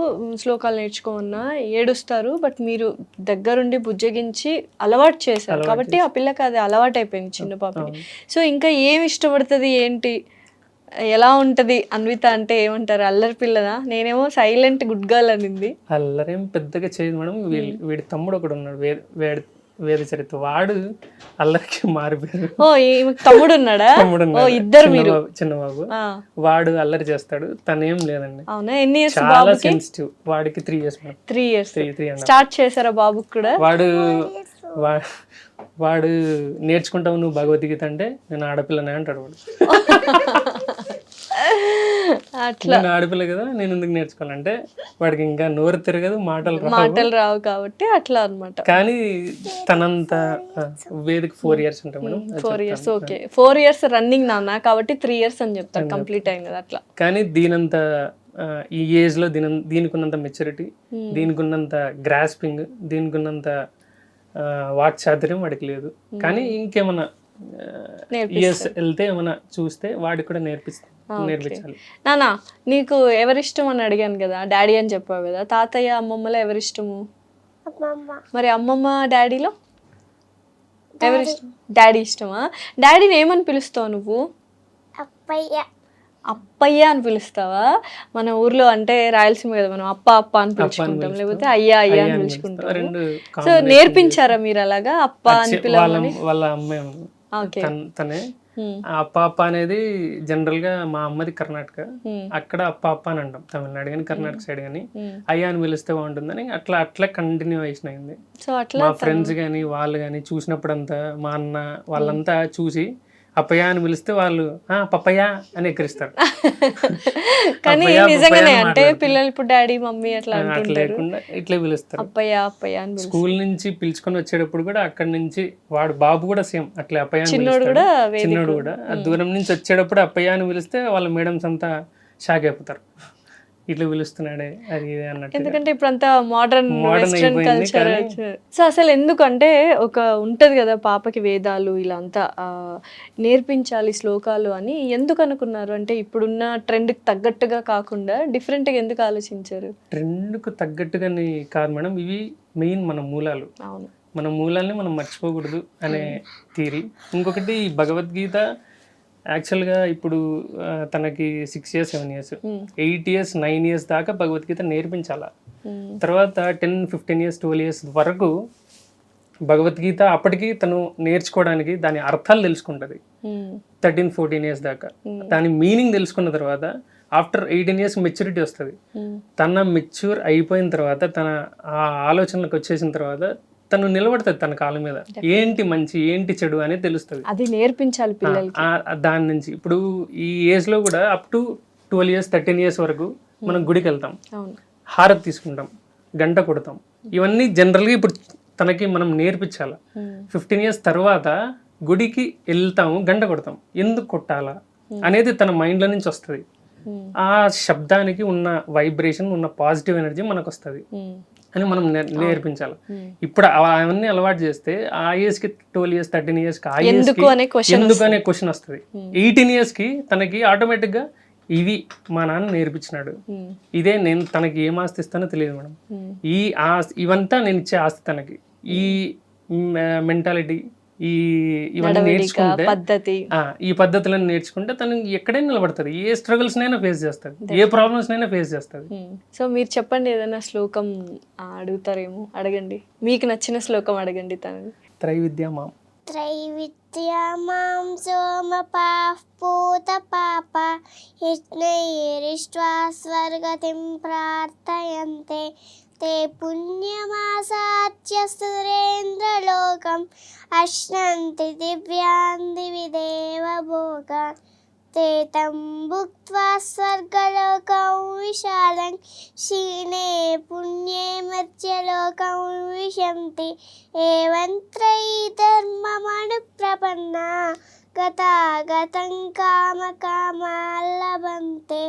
శ్లోకాలు నేర్చుకోమన్నా ఏడుస్తారు, బట్ మీరు దగ్గరుండి బుజ్జగించి అలవాటు చేశారు కాబట్టి ఆ పిల్లకి అది అలవాటు అయిపోయింది, చిన్న పాపకి. సో ఇంకా ఏమి ఇష్టపడుతుంది ఏంటి, ఎలా ఉంటది అన్విత అంటే? ఏమంటారు, అల్లరి పిల్లదా? నేనేమో సైలెంట్ గుడ్ గర్ల్ అనింది. అల్లరేం పెద్దగా చేయదు మేడం. వీడి తమ్ముడు ఒకడు ఉన్నాడు, వేద చరిత్ర, వాడు అల్లరికి మారిపోయాడు. ఓ, తమ్ముడు ఉన్నాడా? ఓ, ఇద్దరు మీరు? చిన్న బాబు, వాడు అల్లరి చేస్తాడు, తనేం లేదండి. అవునా? ఎన్ని ఇయర్స్? చాలా సెన్సిటివ్. వాడికి 3 years మేడం. 3 years స్టార్ట్ చేశారా బాబుకి కూడా? వాడు నేర్చుకుంటావు నువ్వు భగవద్గీత అంటే, నేను ఆడపిల్లనే అంటాడు వాడు. అట్లా, నేను ఆడపిల్ల కదా, నేను ఎందుకు నేర్చుకోవాలంటే వాడికి ఇంకా నోరు తిరగదు, మాటలు రావు కాబట్టి అట్లా అన్నమాట. కానీ తనంత వేదిక 4 years ఉంటాయి madam. 4 years. Okay, 4 years running నాన్న, కాబట్టి 3 years అని చెప్తారు, కంప్లీట్ అయింది కదా అట్లా. కానీ దీనంత ఈ ఏజ్ లో దీనికి ఉన్నంత మెచ్యూరిటీ, దీనికి ఉన్నంత గ్రాస్పింగ్, దీనికి ఉన్నంత వాక్చాతుర్యం వాడికి లేదు. కానీ ఇంకేమన్నా ఇయర్స్ వెళ్తే ఏమన్నా చూస్తే వాడికి కూడా నేర్పించాలి. నానా, నీకు ఎవరిష్టం అని అడిగాను కదా, డాడీ అని చెప్పావు కదా, తాతయ్య అమ్మమ్మలో ఎవరిష్టము? మరి అమ్మమ్మ డాడీలో ఎవరిష్టం? డాడీ ఇష్టమా? డాడీని ఏమని పిలుస్తావు నువ్వు? అప్పయ్య. అప్పయ్య అని పిలుస్తావా? మన ఊర్లో అంటే రాయలసీమ కదా, మనం అప్ప అప్ప అని పిలుచుకుంటాం, లేకపోతే అయ్యా అయ్యా అని పిలుచుకుంటాం. సో నేర్పించారా మీరు అలాగా అప్ప అని పిలవాలని? వాళ్ళ అమ్మే తనే అప్ప అప్ప అనేది జనరల్ గా మా అమ్మది కర్ణాటక, అక్కడ అప్ప అప్ప అని అంటాం తమిళనాడు కానీ కర్ణాటక సైడ్ కానీ. అయ్యా అని పిలిస్తే బాగుంటుందని అట్లా కంటిన్యూయేషన్ అయింది. సో అట్లా మా ఫ్రెండ్స్ కానీ వాళ్ళు కానీ చూసినప్పుడంతా, మా అన్న వాళ్ళంతా చూసి అప్పయ్య అని పిలిస్తే వాళ్ళు పప్పయ్య అని ఎక్కిరిస్తారు. కానీ నిజంగానే అంటే పిల్లలు ఇప్పుడు డాడీ మమ్మీ అట్లా లేకుండా ఇట్లే పిలుస్తారు, అప్పయ్య అప్పయ్య అని. స్కూల్ నుంచి పిలుచుకొని వచ్చేటప్పుడు కూడా అక్కడి నుంచి వాడు బాబు కూడా సేమ్ అట్లే అప్పయ్య అని చిన్నోడు కూడా దూరం నుంచి వచ్చేటప్పుడు అప్పయ్య అని పిలిస్తే వాళ్ళ మేడమ్స్ అంతా షాక్ అయిపోతారు, ఇట్లా పిలుస్తున్నాడే అది అన్నట్టు. ఎందుకంటే ఇప్పుడు అంతా మోడర్న్ వెస్ట్రన్ కల్చర్. సో అసలు ఎందుకంటే ఒక ఉంటది కదా పాపకి వేదాలు ఇలా అంతా నేర్పించాలి శ్లోకాలు అని ఎందుకు అనుకున్నారు? అంటే ఇప్పుడున్న ట్రెండ్కి తగ్గట్టుగా కాకుండా డిఫరెంట్గా ఎందుకు ఆలోచించారు? ట్రెండ్కు తగ్గట్టుగాని కాదు మేడం, ఇవి మెయిన్ మన మూలాలు. అవును, మన మూలాల్ని మనం మర్చిపోకూడదు అనే థియరీ. ఇంకొకటి భగవద్గీత యాక్చువల్గా ఇప్పుడు తనకి 6 years 7 years 8 years 9 years దాకా భగవద్గీత నేర్పించాల. తర్వాత 10-15 years 12 years వరకు భగవద్గీత అప్పటికి తను నేర్చుకోవడానికి దాని అర్థాలు తెలుసుకుంటుంది. 13-14 years దాకా దాని మీనింగ్ తెలుసుకున్న తర్వాత ఆఫ్టర్ 18 years మెచ్యూరిటీ వస్తుంది. తన మెచ్యూర్ అయిపోయిన తర్వాత తన ఆ ఆలోచనలకు వచ్చేసిన తర్వాత తను నిలబడుతుంది తన కాళ్ళ మీద, ఏంటి మంచి ఏంటి చెడు అనేది తెలుస్తుంది. అది నేర్పించాలి పిల్లలకి. దాని నుంచి ఇప్పుడు ఈ ఏజ్ లో కూడా అప్ టు 12 years 13 years వరకు మనం గుడికి వెళ్తాం, హారతి తీసుకుంటాం, గంట కొడతాం. ఇవన్నీ జనరల్గా ఇప్పుడు తనకి మనం నేర్పించాలి. 15 years తర్వాత గుడికి వెళ్తాము, గంట కొడతాం, ఎందుకు కొట్టాలా అనేది తన మైండ్ లో నుంచి వస్తుంది. ఆ శబ్దానికి ఉన్న వైబ్రేషన్, ఉన్న పాజిటివ్ ఎనర్జీ మనకు వస్తుంది అని మనం నేర్పించాలి. ఇప్పుడు అవన్నీ అలవాటు చేస్తే ఆ ఏజ్ కి 12 years 13 years కి ఎందుకు అనే క్వశ్చన్ వస్తుంది. 18 years కి తనకి ఆటోమేటిక్ గా ఇవి మా నాన్న నేర్పించినాడు, ఇదే నేను తనకి ఏం ఆస్తి ఇస్తానో తెలియదు మేడం. ఈ ఆస్తి ఇవంతా నేను ఇచ్చే ఆస్తి తనకి. ఈ మెంటాలిటీ ఇవన్నీ నేర్చుకుంటే, పద్ధతి, ఈ పద్ధతులను నేర్చుకుంటే తను ఎక్కడైనా నిలబడుతుంది, ఏ స్ట్రగుల్స్ నైనా ఫేస్ చేస్తుంది, ఏ ప్రాబ్లమ్స్ నైనా ఫేస్ చేస్తుంది. సో మీరు చెప్పండి, ఏదైనా శ్లోకం అడుగుతారేమో, అడగండి, మీకు నచ్చిన శ్లోకం అడగండి తనని. త్రైవిద్య మాం त्रैविद्यामां सोमपाः पूतपाप यज्ञैरिष्ट्वा स्वर्गतिं प्रार्थयन्ते ते पुण्यमासाच्य सुरेन्द्रलोकम् अश्नन्ति दिव्यान् दिवि देवभोगान् ते तं भुक्त्वा स्वर्गलोकं विशालं क्षीणे पुण्ये मर्त्यलोकं विशन्ति एवं त्रयी धर्ममनुप्रपन्ना गतागतं कामकामान् लभन्ते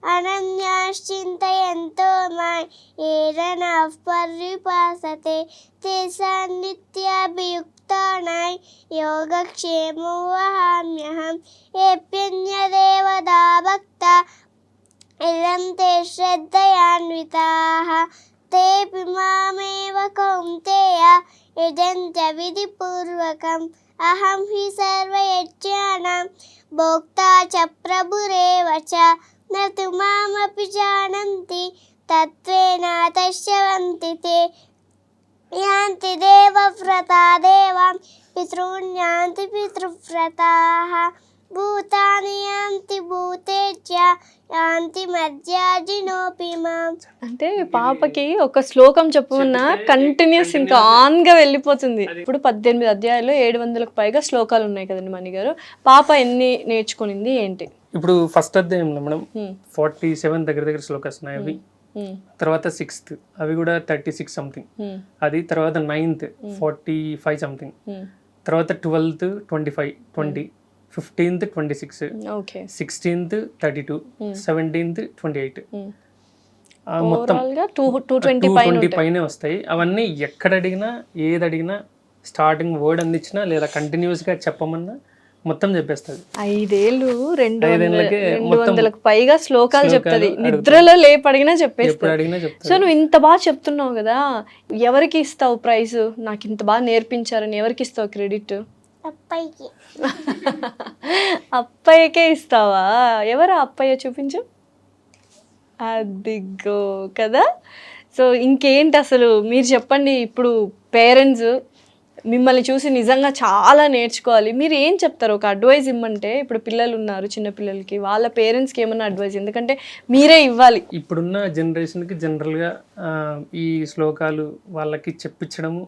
अनन्याश्चिन्तयन्तो मां ये जनाः पर्युपासते तेषां नित्याभियुक्तानां योगक्षेमो वहाम्यहं येऽप्यन्यदेवता भक्ता इदं ते श्रद्धयान्विताः तेऽपि मामेव कौन्तेय यजन्त विधिपूर्वकम् अहं हि सर्वयज्ञानां भोक्ता च प्रभुरेव च न तु मामपि जानन्ति तत्त्वेन तस्यवन्ति ते यान्ति देवव्रता देवां पितॄन् यान्ति पितृव्रताः భూతాని యాంతి భూతేజ్య యాంతి మధ్యాజినోపి మాం. అంటే పాపకి ఒక శ్లోకం చెప్పమన్నా కంటిన్యూస్ ఇంకా ఆన్ గా వెళ్ళిపోతుంది. ఇప్పుడు 18 అధ్యాయాలు 700కు పైగా శ్లోకాలు ఉన్నాయి కదండి మణి గారు. పాప ఎన్ని నేర్చుకునింది ఏంటి? ఇప్పుడు ఫస్ట్ అధ్యాయంలో మేడం 47 దగ్గర శ్లోకాస్ ఉన్నాయి. అవి తర్వాత 6th అవి కూడా 36 సంథింగ్, అది తర్వాత 9th 45 సంథింగ్, తర్వాత 12th 25 20, 15th 26, 16th 32, 17th 28, మొత్తం 220 పైనే వస్తాయి. అవన్నీ ఎక్కడ అడిగినా ఏది అడిగినా స్టార్టింగ్ వర్డ్ అందించినా లేదా కంటిన్యూస్ గా చెప్పమన్నా మొత్తం చెప్పేస్తుంది. 5 ఏళ్ళు 200కు పైగా శ్లోకాలు చెప్తుంది. నిద్రలో లేపడిగినా చెప్పేస్తుంది. సో నువ్వు ఇంత బాగా చెప్తున్నావు కదా, ఎవరికి ఇస్తావు ప్రైజ్? నాకు ఇంత బాగా నేర్పించారని ఎవరికి ఇస్తావు క్రెడిట్? అప్పయ్యకి. అప్పయ్యకే ఇస్తావా? ఎవరు అప్పయ్య చూపించు. అదిగో కదా. సో ఇంకేంటి అసలు మీరు చెప్పండి. ఇప్పుడు పేరెంట్స్ మిమ్మల్ని చూసి నిజంగా చాలా నేర్చుకోవాలి. మీరు ఏం చెప్తారు? ఒక అడ్వైజ్ ఇమ్మంటే, ఇప్పుడు పిల్లలు ఉన్నారు, చిన్న పిల్లలకి, వాళ్ళ పేరెంట్స్కి ఏమన్నా అడ్వైజ్, ఎందుకంటే మీరే ఇవ్వాలి. ఇప్పుడున్న జనరేషన్కి జనరల్గా ఈ శ్లోకాలు వాళ్ళకి చెప్పించడము,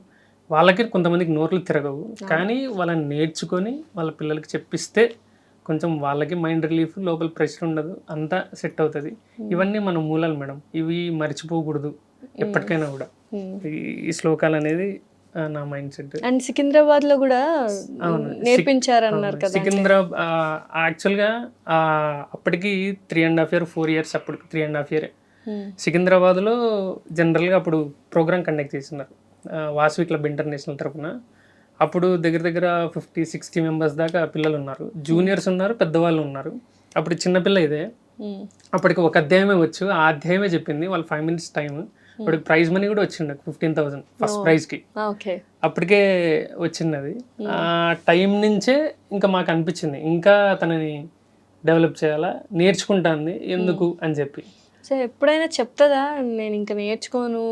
వాళ్ళకి కొంతమందికి నోట్లు తిరగవు, కానీ వాళ్ళని నేర్చుకొని వాళ్ళ పిల్లలకి చెప్పిస్తే కొంచెం వాళ్ళకి మైండ్ రిలీఫ్, లోపల ప్రెషర్ ఉండదు, అంతా సెట్ అవుతుంది. ఇవన్నీ మన మూలాలు మేడం, ఇవి మర్చిపోకూడదు ఎప్పటికైనా కూడా. ఈ శ్లోకాలు అనేది నా మైండ్ సెట్. అండ్ సికింద్రాబాద్ లో కూడా నేర్పించారన్నారు కదా. సికింద్రాబాద్ యాక్చువల్గా అప్పటికి 3.5 years 4 years, అప్పుడు 3.5 years సికింద్రాబాద్లో జనరల్గా అప్పుడు ప్రోగ్రామ్ కండక్ట్ చేస్తున్నారు వాసవి క్లబ్ ఇంటర్నేషనల్ తరఫున. అప్పుడు దగ్గర దగ్గర 50-60 members దాకా పిల్లలు ఉన్నారు, జూనియర్స్ ఉన్నారు, పెద్దవాళ్ళు ఉన్నారు. అప్పుడు చిన్నపిల్ల ఇదే, అప్పటికి ఒక అధ్యాయమే వచ్చు, ఆ అధ్యాయమే చెప్పింది. వాళ్ళ 5 minutes టైం. అప్పటికి ప్రైజ్ మనీ కూడా వచ్చింది 15,000 ఫస్ట్ ప్రైజ్కి, అప్పటికే వచ్చింది. ఆ టైం నుంచే ఇంకా మాకు అనిపించింది ఇంకా తనని డెవలప్ చేయాలా, నేర్చుకుంటాంది ఎందుకు అని చెప్పి. సో ఎప్పుడైనా చెప్తుందా నేను ఇంకా నేర్చుకోను,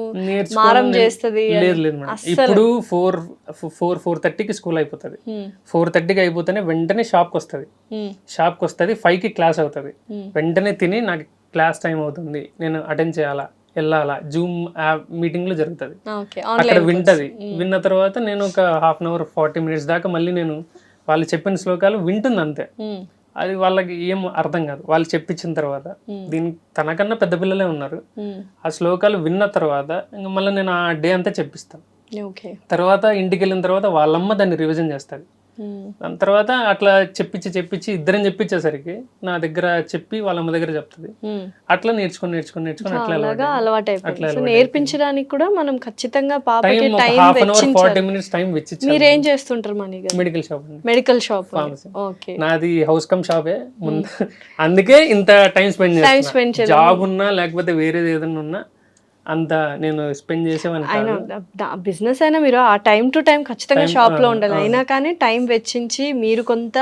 మారం చేస్తుంది? లేదు లేదు మేడం. ఇప్పుడు 4:30కి స్కూల్ అయిపోతుంది, 4:30కి అయిపోతేనే వెంటనే షాప్కి వస్తుంది. 5కి క్లాస్ అవుతుంది. వెంటనే తిని నాకు క్లాస్ టైం అవుతుంది, నేను అటెండ్ చేయాలా, వెళ్ళాలా, జూమ్ యాప్ మీటింగ్లో జరుగుతుంది, అక్కడ వింటది. విన్న తర్వాత నేను ఒక 1/2 hour 40 minutes దాకా మళ్ళీ నేను వాళ్ళు చెప్పిన శ్లోకాలు వింటుంది అంతే. అది వాళ్ళకి ఏం అర్థం కాదు వాళ్ళు చెప్పించిన తర్వాత. దీనికి తనకన్నా పెద్ద పిల్లలే ఉన్నారు. ఆ శ్లోకాలు విన్న తర్వాత ఇంకా మళ్ళీ నేను ఆ డే అంతా చెప్పిస్తాను. తర్వాత ఇంటికి వెళ్ళిన తర్వాత వాళ్ళమ్మ దాన్ని రివిజన్ చేస్తుంది. దాని తర్వాత అట్లా చెప్పించి ఇద్దరం చెప్పించేసరికి నా దగ్గర చెప్పి వాళ్ళ అమ్మ దగ్గర చెప్తుంది. అట్లా నేర్చుకొని అట్లా అలాగా అలవాటు అయిపోయింది. సో నేర్పించడానికి కూడా మనం ఖచ్చితంగా పాపకి టైం 40 minutes టైం వెచ్చించాలి. మీరేం చేస్తుంటారు మనీ గారు? మెడికల్ షాప్ అండి. Medical shop. ఓకే. నాది హౌస్ కమ్ షాపే ముందు, అందుకే ఇంత టైం స్పెండ్ చేస్తాను. జాబ్ ఉన్నా లేకపోతే వేరేది ఏదైనా ఉన్నా అంత నేను స్పెండ్ చేసేవాడిని. అయినా బిజినెస్ అయినా మీరు ఆ టైం టు టైం ఖచ్చితంగా షాప్ లో ఉండాలి. అయినా కానీ టైం వెచ్చించి మీరు కొంత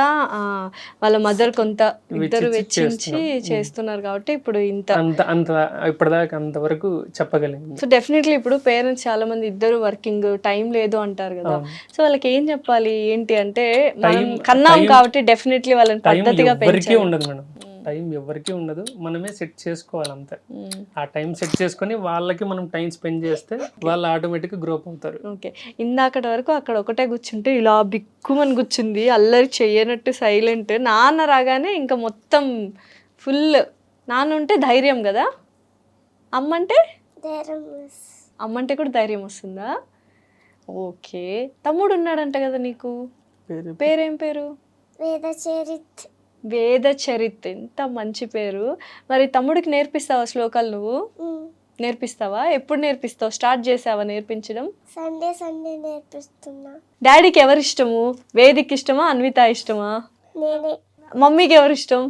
వాళ్ళ మదర్ కొంత ఇద్దరు వెచ్చించి చేస్తున్నారు కాబట్టి ఇప్పుడు అంత ఇప్పటిదాకా అంతవరకు చెప్పగలిగింది. సో డెఫినెట్లీ ఇప్పుడు పేరెంట్స్ చాలా మంది ఇద్దరు వర్కింగ్, టైం లేదు అంటారు కదా. సో వాళ్ళకి ఏం చెప్పాలి ఏంటి అంటే, మనం కన్నాం కాబట్టి డెఫినెట్లీ వాళ్ళని పద్ధతిగా పెంచాలి. ఉండదు మేడం, టైం ఎవరికి ఉండదు, మనమే సెట్ చేసుకోవాలి అంతే. ఆ టైం సెట్ చేసుకొని వాళ్ళకి మనం టైం స్పెండ్ చేస్తే వాళ్ళు ఆటోమేటిక్గా గ్రోప్ అవుతారు. ఓకే. ఇందాకటి వరకు అక్కడ ఒకటే కూర్చుంటే ఇలా బిక్కుమని కూర్చుంది, అల్లరి చెయ్యనట్టు సైలెంట్. నాన్న రాగానే ఇంకా మొత్తం ఫుల్. నాన్న ఉంటే ధైర్యం కదా, అమ్మంటే కూడా ధైర్యం వస్తుందా? ఓకే. తమ్ముడు ఉన్నాడంట కదా నీకు, పేరేం పేరు? వేద చరిత్. ఎంత మంచి పేరు. మరి తమ్ముడికి నేర్పిస్తావా శ్లోకాలు? నువ్వు నేర్పిస్తావా? ఎప్పుడు నేర్పిస్తావు? స్టార్ట్ చేసావా నేర్పించడం? సండే నేర్పిస్తున్నా. డాడీకి ఎవరు ఇష్టము? వేదిక్ ఇష్టమా, అన్విత ఇష్టమా? నేనే. మమ్మీకి ఎవరు ఇష్టం?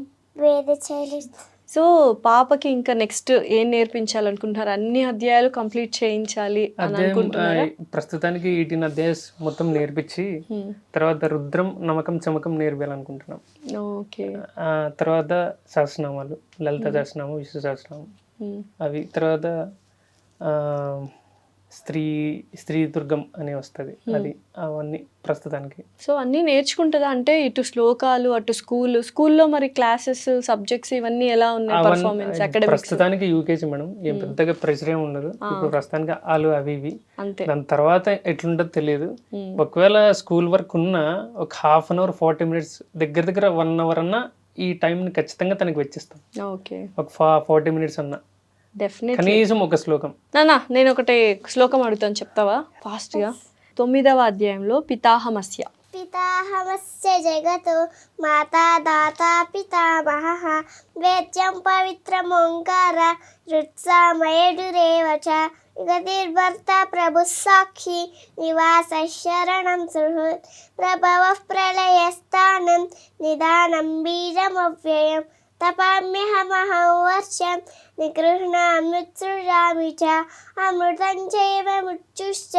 వేద చరిత్. సో పాపకి ఇంకా నెక్స్ట్ ఏం నేర్పించాలనుకుంటున్నారు? అన్ని అధ్యాయాలు కంప్లీట్ చేయించాలి అని అనుకుంటున్నారా? ప్రస్తుతానికి 18 అధ్యాయాలు మొత్తం నేర్పించి తర్వాత రుద్రం, నమకం, చమకం నేర్పాలనుకుంటున్నాం. ఓకే. తర్వాత సహస్రనామాలు, లలిత సహస్రనామం, విష్ణు సహస్రనామం, అవి తర్వాత స్త్రీ దుర్గం అని వస్తుంది, అది అవన్నీ ప్రస్తుతానికి. సో అన్నీ నేర్చుకుంటుందా? అంటే ఇటు శ్లోకాలు, అటు స్కూల్లో మరి క్లాసెస్, సబ్జెక్ట్స్ ఇవన్నీ ఎలా ఉన్నాయి? పర్ఫార్మెన్స్ ప్రస్తుతానికి యూకేజీ మేడం, ఏం పెద్దగా ప్రెషర్ ఏమి ఉండదు. ఇప్పుడు ప్రస్తుతానికి ఆలు అవి ఇవి, దాని తర్వాత ఎట్లుంటుందో తెలియదు. ఒకవేళ స్కూల్ వర్క్ ఉన్నా ఒక 1/2 hour 40 minutes దగ్గర 1 hour అన్నా ఈ టైంని ఖచ్చితంగా తనకి వెచ్చిస్తాం. ఓకే. ఒక 40 minutes అన్నా కనీసం ఒక శ్లోకం. నేను ఒకటి శ్లోకం అడుగుతాను, చెప్తావా ఫాస్ట్ గా? 9వ అధ్యాయంలో పితాహమస్య జగతో మాతా దాత పితామహః వేద్యం పవిత్రమోంకార రుత్సామయడురేవ చ గతిర్భర్త ప్రభుః సాక్షి నివాస శరణం సుహృత్ ప్రభవః ప్రళయస్థానం నిదానం బీజమవ్యయం తపామ్యహమహం వర్షం నిగృహ్ణామ్యుత్సృజామి చ అమృతం చైవ మృత్యుశ్చ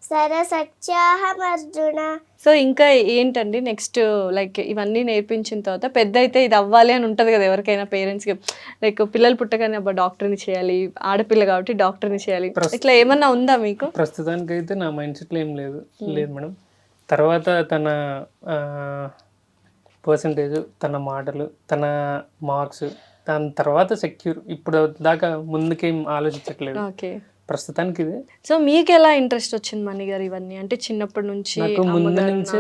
సరసత్యాహమర్జున. సో ఇంకా ఏంటండి నెక్స్ట్? లైక్ ఇవన్నీ నేర్పించిన తర్వాత పెద్ద అయితే ఇది అవ్వాలి అని ఉంటుంది కదా ఎవరికైనా పేరెంట్స్కి. లైక్ పిల్లలు పుట్టగానే అబ్బా డాక్టర్ని చేయాలి, ఆడపిల్ల కాబట్టి డాక్టర్ని చేయాలి, ఇట్లా ఏమన్నా ఉందా మీకు? ప్రస్తుతానికి అయితే నా మైండ్ సెట్లో ఏం లేదు మేడం. తర్వాత తన పర్సంటేజ్, తన మాటలు, తన మార్క్స్, దాని తర్వాత సెక్యూర్. ఇప్పుడు దాకా ముందుకేం ఆలోచించట్లేదు ప్రస్తుతానికి ఇది. సో మీకు ఎలా ఇంట్రెస్ట్ వచ్చింది మణి గారు ఇవన్నీ? అంటే చిన్నప్పటి నుంచి? నాకు ముందు నుంచే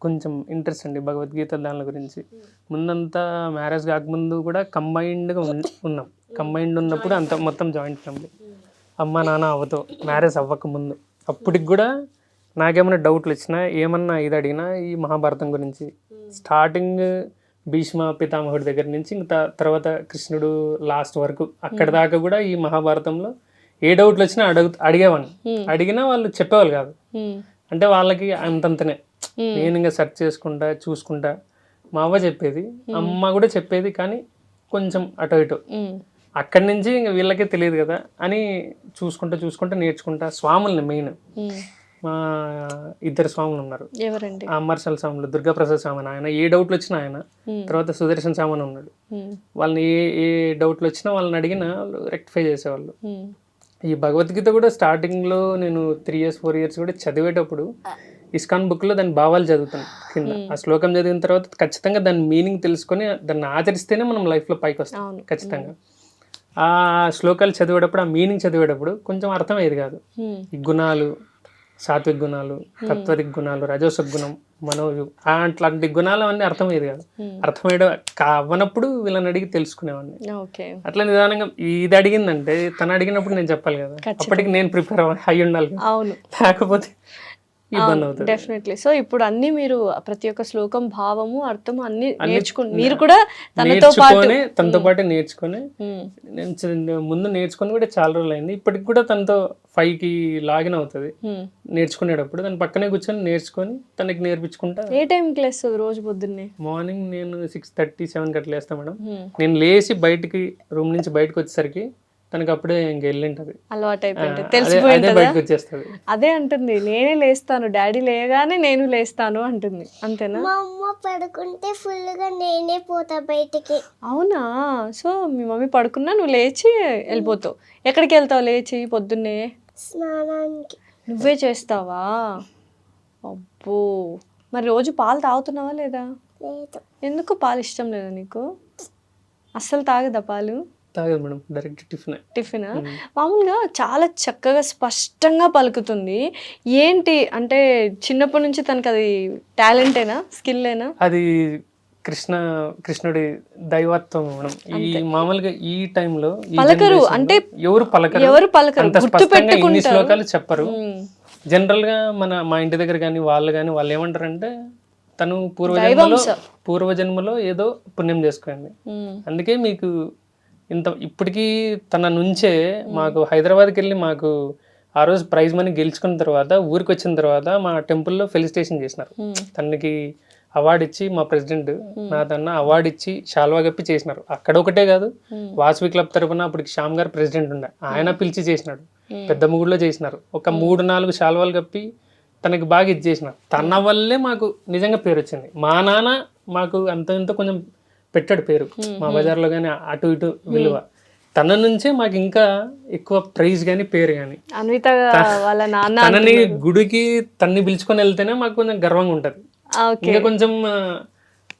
కొంచెం ఇంట్రెస్ట్ అండి భగవద్గీత దాని గురించి. ముందంతా మ్యారేజ్ కాకముందు కూడా కంబైన్డ్గా ఉన్నాం. కంబైన్డ్ ఉన్నప్పుడు అంత మొత్తం జాయింట్ ఫ్యామిలీ, అమ్మ నాన్న అవ్వతో. మ్యారేజ్ అవ్వకముందు అప్పటికి కూడా నాకేమైనా డౌట్లు వచ్చినా, ఏమన్నా ఇది అడిగినా ఈ మహాభారతం గురించి, స్టార్టింగ్ భీష్మ పితామహుడి దగ్గర నుంచి ఇంకా తర్వాత కృష్ణుడు లాస్ట్ వరకు అక్కడి దాకా కూడా ఈ మహాభారతంలో ఏ డౌట్లు వచ్చినా అడిగేవాడిని. అడిగినా వాళ్ళు చెప్పేవాళ్ళు కాదు. అంటే వాళ్ళకి అంతంతనే. నేను ఇంకా సెర్చ్ చేసుకుంటా చూసుకుంటా. మా అవ్వ చెప్పేది, అమ్మ కూడా చెప్పేది, కానీ కొంచెం అటు ఇటు. అక్కడి నుంచి ఇంకా వీళ్ళకే తెలియదు కదా అని చూసుకుంటా నేర్చుకుంటా. స్వాముల్ని మెయిన్, మా 2 స్వాములు ఉన్నారు. అమర్సల స్వాములు, దుర్గాప్రసాద్ స్వామి ఆయన, ఏ డౌట్లు వచ్చినా ఆయన. తర్వాత సుదర్శన్ స్వామి ఉన్నాడు, వాళ్ళని ఏ డౌట్లు వచ్చినా వాళ్ళని అడిగినా వాళ్ళు రెక్టిఫై చేసేవాళ్ళు. ఈ భగవద్గీత కూడా స్టార్టింగ్లో నేను 3 years 4 years కూడా చదివేటప్పుడు ఇస్కాన్ బుక్లో దాని భావాలు చదువుతాను కింద. ఆ శ్లోకం చదివిన తర్వాత ఖచ్చితంగా దాని మీనింగ్ తెలుసుకొని దాన్ని ఆచరిస్తేనే మనం లైఫ్లో పైకి వస్తాం ఖచ్చితంగా. ఆ శ్లోకాలు చదివేటప్పుడు, ఆ మీనింగ్ చదివేటప్పుడు కొంచెం అర్థమయ్యేది కాదు. ఈ గుణాలు, సాత్విక గుణాలు, తత్వరిక గుణాలు, రజోస గుణం, మనోజు, అట్లాంటి గుణాలు అవన్నీ అర్థమయ్యేది కాదు. అర్థమయ్యడం అవ్వనప్పుడు వీళ్ళని అడిగి తెలుసుకునేవాడిని. అట్లా నిదానంగా ఇది అడిగిందంటే తను అడిగినప్పుడు నేను చెప్పాలి కదా, అప్పటికి నేను ప్రిపేర్ అయ్యి ఉండాలి. లేకపోతే ఇబ్బంది అవుతుంది. డెఫినెట్లీ. సో ఇప్పుడు అన్ని మీరు ప్రతి ఒక్క శ్లోకం భావము అర్థము అన్ని నేర్చుకుని మీరు కూడా తనతో పాటు నేర్చుకొని ముందు నేర్చుకొని కూడా చాలా రోజులు అయింది. ఇప్పటికి కూడా తనతో 5కి లాగిన్ అవుతుంది నేర్చుకునేటప్పుడు. దాని పక్కనే కూర్చొని నేర్చుకొని తనకి నేర్పించుకుంటా. ఏ టైంకి లేస్తుంది రోజు పొద్దున్నే? మార్నింగ్ నేను 6:30, 7 అట్లా లేస్తాను మేడం. నేను లేచి బయటికి రూమ్ నుంచి బయటకు వచ్చేసరికి తనకి అప్పుడే ఇంక వెళ్ళింటది, అలవాటు అయిపోయింది, తెలిసిపోయింది, బయటకు వచ్చేస్తుంది. అదే అంటుంది, నేనే లేస్తాను, డాడీ లేయగానే నేను లేస్తాను అంటుంది. అంతేనా? మా అమ్మ పడుకుంటే ఫుల్గా నేనే పోతా బయటికి. అవునా? సో మీ మమ్మీ పడుకున్నా నువ్వు లేచి వెళ్ళిపోతావు. ఎక్కడికి వెళ్తావు లేచి పొద్దున్నే? స్నానానికి. నువ్వే చేస్తావా? అబ్బో. మరి రోజు పాలు తాగుతున్నావా లేదా? లేదు. ఎందుకు? పాలు ఇష్టం లేదా నీకు? అస్సలు తాగదా పాలు? తాగదు మేడం, డైరెక్ట్ టిఫినా? మామూలుగా చాలా చక్కగా స్పష్టంగా పలుకుతుంది. ఏంటి అంటే చిన్నప్పటి నుంచి తనకి అది టాలెంటేనా, స్కిల్లేనా? అది కృష్ణుడి దైవత్వం మేడం. ఈ మామూలుగా ఈ టైంలో పలకరు అంటే ఎవరు పలకరు, అంత స్పష్టంగా ఇన్ని శ్లోకాలు చెప్పరు. జనరల్ గా మా ఇంటి దగ్గర కానీ వాళ్ళు ఏమంటారంటే తను పూర్వజన్మలో ఏదో పుణ్యం చేసుకుంది, అందుకే మీకు ఇంత. ఇప్పటికీ తన నుంచే మాకు హైదరాబాద్కి వెళ్ళి మాకు ఆ రోజు ప్రైజ్ మనీ గెలుచుకున్న తర్వాత ఊరికి వచ్చిన తర్వాత మా టెంపుల్లో ఫెలిసిటేషన్ చేసినారు. తనకి అవార్డు ఇచ్చి మా ప్రెసిడెంట్ నాదన్న అవార్డు ఇచ్చి శాల్వా కప్పి చేసినారు. అక్కడ ఒకటే కాదు, వాసవి క్లబ్ తరఫున అప్పటికి శ్యామ్ గారు ప్రెసిడెంట్ ఉండే, ఆయన పిలిచి చేసినాడు. పెద్ద ముగుడులో చేసినారు. ఒక 3-4 శాల్వాలు కప్పి తనకి బాగా ఇది చేసినారు. తన వల్లే మాకు నిజంగా పేరు వచ్చింది. మా నాన్న మాకు అంత ఇంత కొంచెం పెట్టాడు పేరు మా బజార్లో కానీ అటు ఇటు విలువ. తన నుంచే మాకు ఇంకా ఎక్కువ ప్రైజ్ కానీ పేరు కానీ. అన్విత వాళ్ళ నాన్న తనని గుడికి తన్ని పిలుచుకొని వెళ్తేనే మాకు కొంచెం గర్వంగా ఉంటది, ఇంకా కొంచెం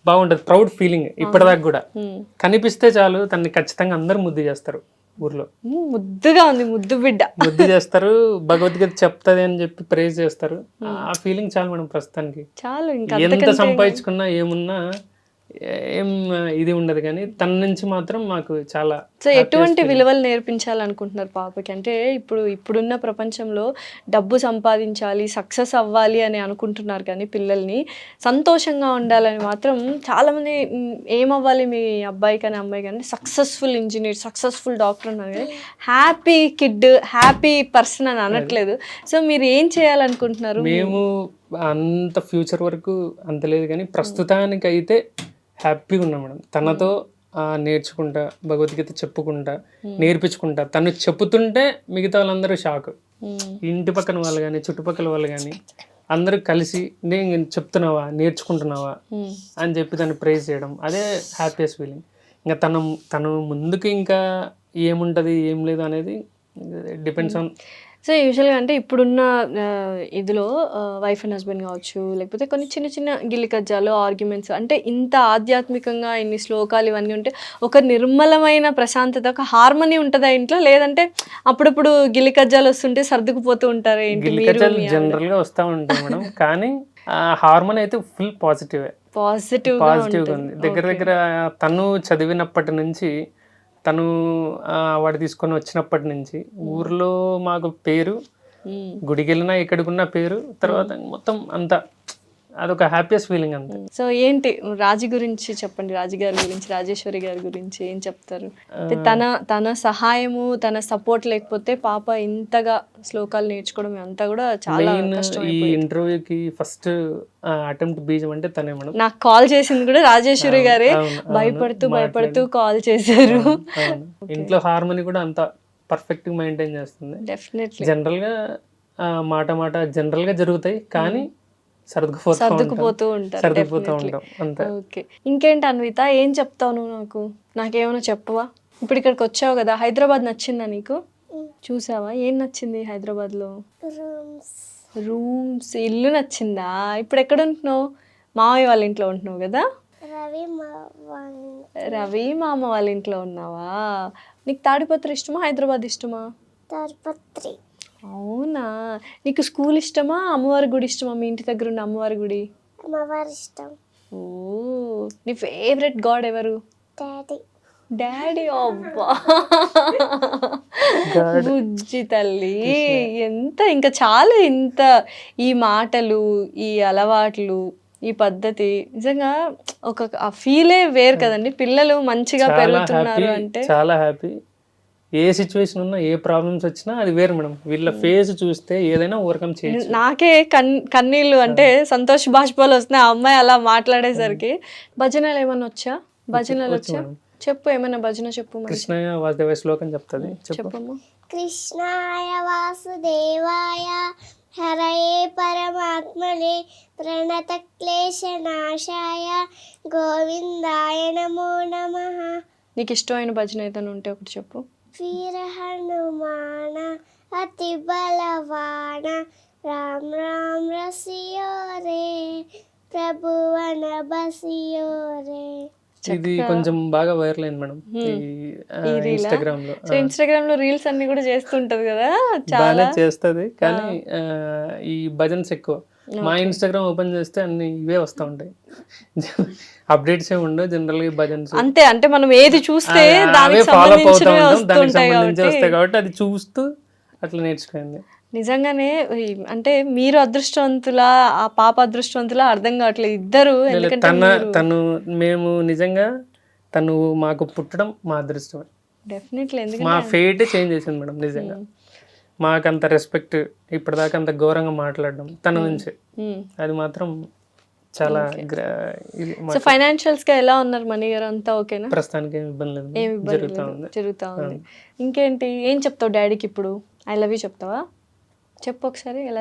బాగుంటది, ప్రౌడ్ ఫీలింగ్. ఇప్పటిదాకా కూడా కనిపిస్తే చాలు తనని ఖచ్చితంగా అందరు ముద్దు చేస్తారు. ఊర్లో ముద్దుగా ఉంది, ముద్దు బిడ్డ ముద్దు చేస్తారు. భగవద్గీత చెప్తది అని చెప్పి ప్రేజ్ చేస్తారు. ఆ ఫీలింగ్ చాలు మేడం ప్రస్తుతానికి. చాలు. ఇంకా ఎంత సంపాదించుకున్నా ఏమున్నా ఏం ఇది ఉండదు, కానీ తన నుంచి మాత్రం మాకు చాలా. సో ఎటువంటి విలువలు నేర్పించాలనుకుంటున్నారు పాపకి? అంటే ఇప్పుడున్న ప్రపంచంలో డబ్బు సంపాదించాలి, సక్సెస్ అవ్వాలి అని అనుకుంటున్నారు, కానీ పిల్లల్ని సంతోషంగా ఉండాలని మాత్రం చాలామంది ఏమవ్వాలి మీ అబ్బాయి కానీ అమ్మాయి కానీ సక్సెస్ఫుల్ ఇంజనీర్, సక్సెస్ఫుల్ డాక్టర్ అన్నారు, కానీ హ్యాపీ కిడ్, హ్యాపీ పర్సన్ అని అనట్లేదు. సో మీరు ఏం చేయాలనుకుంటున్నారు? మేము అంత ఫ్యూచర్ వరకు అంత లేదు, కానీ ప్రస్తుతానికైతే హ్యాపీగా ఉన్నాం మేడం. తనతో నేర్చుకుంటా, భగవద్గీత చెప్పుకుంటా, నేర్పించుకుంటా. తను చెప్పుతుంటే మిగతా వాళ్ళందరూ షాక్. ఇంటి పక్కన వాళ్ళు కానీ చుట్టుపక్కల వాళ్ళు కానీ అందరూ కలిసి నేను చెప్తున్నావా, నేర్చుకుంటున్నావా అని చెప్పి దాన్ని ప్రైజ్ చేయడం, అదే హ్యాపీయెస్ట్ ఫీలింగ్. ఇంకా తను ముందుకు ఇంకా ఏముంటుంది ఏం లేదు అనేది డిపెండ్స్ ఆన్. సో యూజువల్గా అంటే ఇప్పుడున్న ఇదిలో వైఫ్ అండ్ హస్బెండ్ కావచ్చు, లేకపోతే కొన్ని చిన్న చిన్న గిల్లి కజ్జాలు, ఆర్గ్యుమెంట్స్, అంటే ఇంత ఆధ్యాత్మికంగా ఇన్ని శ్లోకాలు ఇవన్నీ ఉంటే ఒక నిర్మలమైన ప్రశాంతత, ఒక హార్మనీ ఉంటుందా ఇంట్లో? లేదంటే అప్పుడప్పుడు గిల్లి కజ్జాలు వస్తుంటే సర్దుకుపోతూ ఉంటారు? గిల్లి కజ్జాలు జనరల్ గా వస్తూ ఉంటాయి మేడం, కానీ హార్మోన్ అయితే ఫుల్ పాజిటివ్గా ఉంది. దగ్గర తను చదివినప్పటి నుంచి, తను వాడు తీసుకొని వచ్చినప్పటి నుంచి ఊర్లో మాకు పేరు, గుడికి వెళ్ళినా ఎక్కడికున్నా పేరు, తర్వాత మొత్తం అంతా అదొక హ్యాపీయెస్ట్ ఫీలింగ్ అంతే. సో ఏంటి రాజు గురించి చెప్పండి, రాజు గారి గురించి, రాజేశ్వరి గారి గురించి ఏం చెప్తారు? తన సహాయము, తన సపోర్ట్ లేకపోతే పాప ఇంతగా శ్లోకాలు నేర్చుకోవడం అంతా కూడా చాలా కష్టం. ఈ ఇంటర్వ్యూకి ఫస్ట్ అటెంప్ట్ బీజం అంటే తనే మేడం. నాకు కాల్ చేసింది కూడా రాజేశ్వరి గారే, భయపడుతూ కాల్ చేశారు. ఇంట్లో హార్మోని కూడా అంత పర్ఫెక్ట్ గా మెయింటైన్ చేస్తుంది. డెఫినెట్లీ. జనరల్ గా మాట జనరల్ గా జరుగుతాయి, కానీ సర్దుకుపోతూ ఉంటాం అంతే. ఓకే. ఇంకేంటి అన్విత, ఏం చెప్తావు నువ్వు? నాకేమైనా చెప్పవా? ఇప్పుడు ఇక్కడికి వచ్చావు కదా, హైదరాబాద్ నచ్చిందా నీకు? చూసావా ఏం నచ్చింది హైదరాబాద్ లో? రూమ్స్, ఇల్లు నచ్చిందా? ఇప్పుడు ఎక్కడ ఉంటున్నావు? మామయ్య వాళ్ళ ఇంట్లో ఉంటున్నావు కదా? రవి మామ వాళ్ళ ఇంట్లో ఉన్నావా? నీకు తాడిపత్రి ఇష్టమా, హైదరాబాద్ ఇష్టమా? తాడిపత్రి. అవునా? నీకు స్కూల్ ఇష్టమా, అమ్మవారి గుడి ఇష్టమా? మీ ఇంటి దగ్గర ఉన్న అమ్మవారి గుడి? అమ్మవారి ఇష్టం. ఓ, నీ ఫేవరెట్ గాడ్ ఎవరు? డాడీ. డాడీ అబ్బా బుజ్జి తల్లి ఎంత ఇంకా చాలా ఇంత ఈ మాటలు ఈ అలవాట్లు ఈ పద్ధతి నిజంగా ఒక ఆ ఫీలే వేరు కదండి. పిల్లలు మంచిగా పెరుగుతున్నారు అంటే చాలా హ్యాపీ. ఏ సిచ్యువేషన్ ఉన్నా ఏ ప్రాబ్లమ్స్ వచ్చినా అది వేరు మేడం. వీళ్ళ ఫేస్ చూస్తే ఏదైనా ఓవర్కమ్ చేయొచ్చు. నాకే కన్నీళ్ళు అంటే సంతోష్ బాష్పాలు వస్తున్నాయి ఆ అమ్మాయి అలా మాట్లాడేసరికి. భజనలు ఏమన్నా వచ్చా? భజనలు వచ్చా? చెప్పు, ఏమైనా భజన చెప్పు. కృష్ణయ్య వాసుదేవ శ్లోకం చెప్తుంది, చెప్పమ్మా. కృష్ణాయ వాసుదేవాయ హరయే పరమాత్మనే ప్రణత క్లేశనాశాయ గోవిందాయ నమో నమః. నీకు ఇష్టమైన భజన ఏదైనా ఉంటే ఒకటి చెప్పు. వీర హనుమాన అతి బలవాన రామ్ రామ్ రసియో రే ప్రభువన బసియో రే. ఇది కొంచెం బాగా వైరల్ అయింది మేడం ఇన్స్టాగ్రామ్ లో. సో ఇన్స్టాగ్రామ్ లో రీల్స్ అన్ని కూడా చేస్తుంటది కదా, బాగానే చేస్తుంది. కానీ ఈ భజన్స్ ఎక్కువ. మా ఇన్స్టాగ్రామ్ ఓపెన్ చేస్తే అన్ని ఇవే వస్తూ ఉంటాయి, అప్డేట్స్ ఏమి ఉండవు. జనరల్ గా భజన్స్ అంతే. అంటే మనం ఏది చూస్తే దానికి ఫాలో అప్ అవుతా సంబంధించినవి ఉంటాం, దానికి వస్తుంటాయి సంబంధించి వస్తాయి కాబట్టి. కాబట్టి అది చూస్తూ అట్లా నేర్చుకుంది. నిజంగానే అంటే మీరు అదృష్టవంతులా ఆ పాప అదృష్టవంతులా అర్థం కావట్లేదు ఇద్దరు. ఎందుకంటే తను మేము నిజంగా తను మాకు పుట్టడం మా అదృష్టమే. డెఫినెట్లీ. మా ఎందుకంటే ఫేట్ చేంజ్ చేసింది మేడం నిజంగా. మాకంత రెస్పెక్ట్ ఇప్పటిదాకా అంత ఘోరంగా మాట్లాడడం తన నుంచి, అది మాత్రం చాలా సో ఫైనాన్షియల్స్ గా ఎలా ఉన్నారు మనీ గారు? అంతా ఓకేనా? ప్రస్తుతానికి ఏమి ఇబ్బంది లేదు, ఏమి ఇబ్బంది లేదు, జరుగుతా ఉంది. ఇంకేంటి, ఏం చెప్తావు డాడీకి ఇప్పుడు? ఐ లవ్ యూ చెప్తావా? చెప్పు ఒకసారి. ఎలా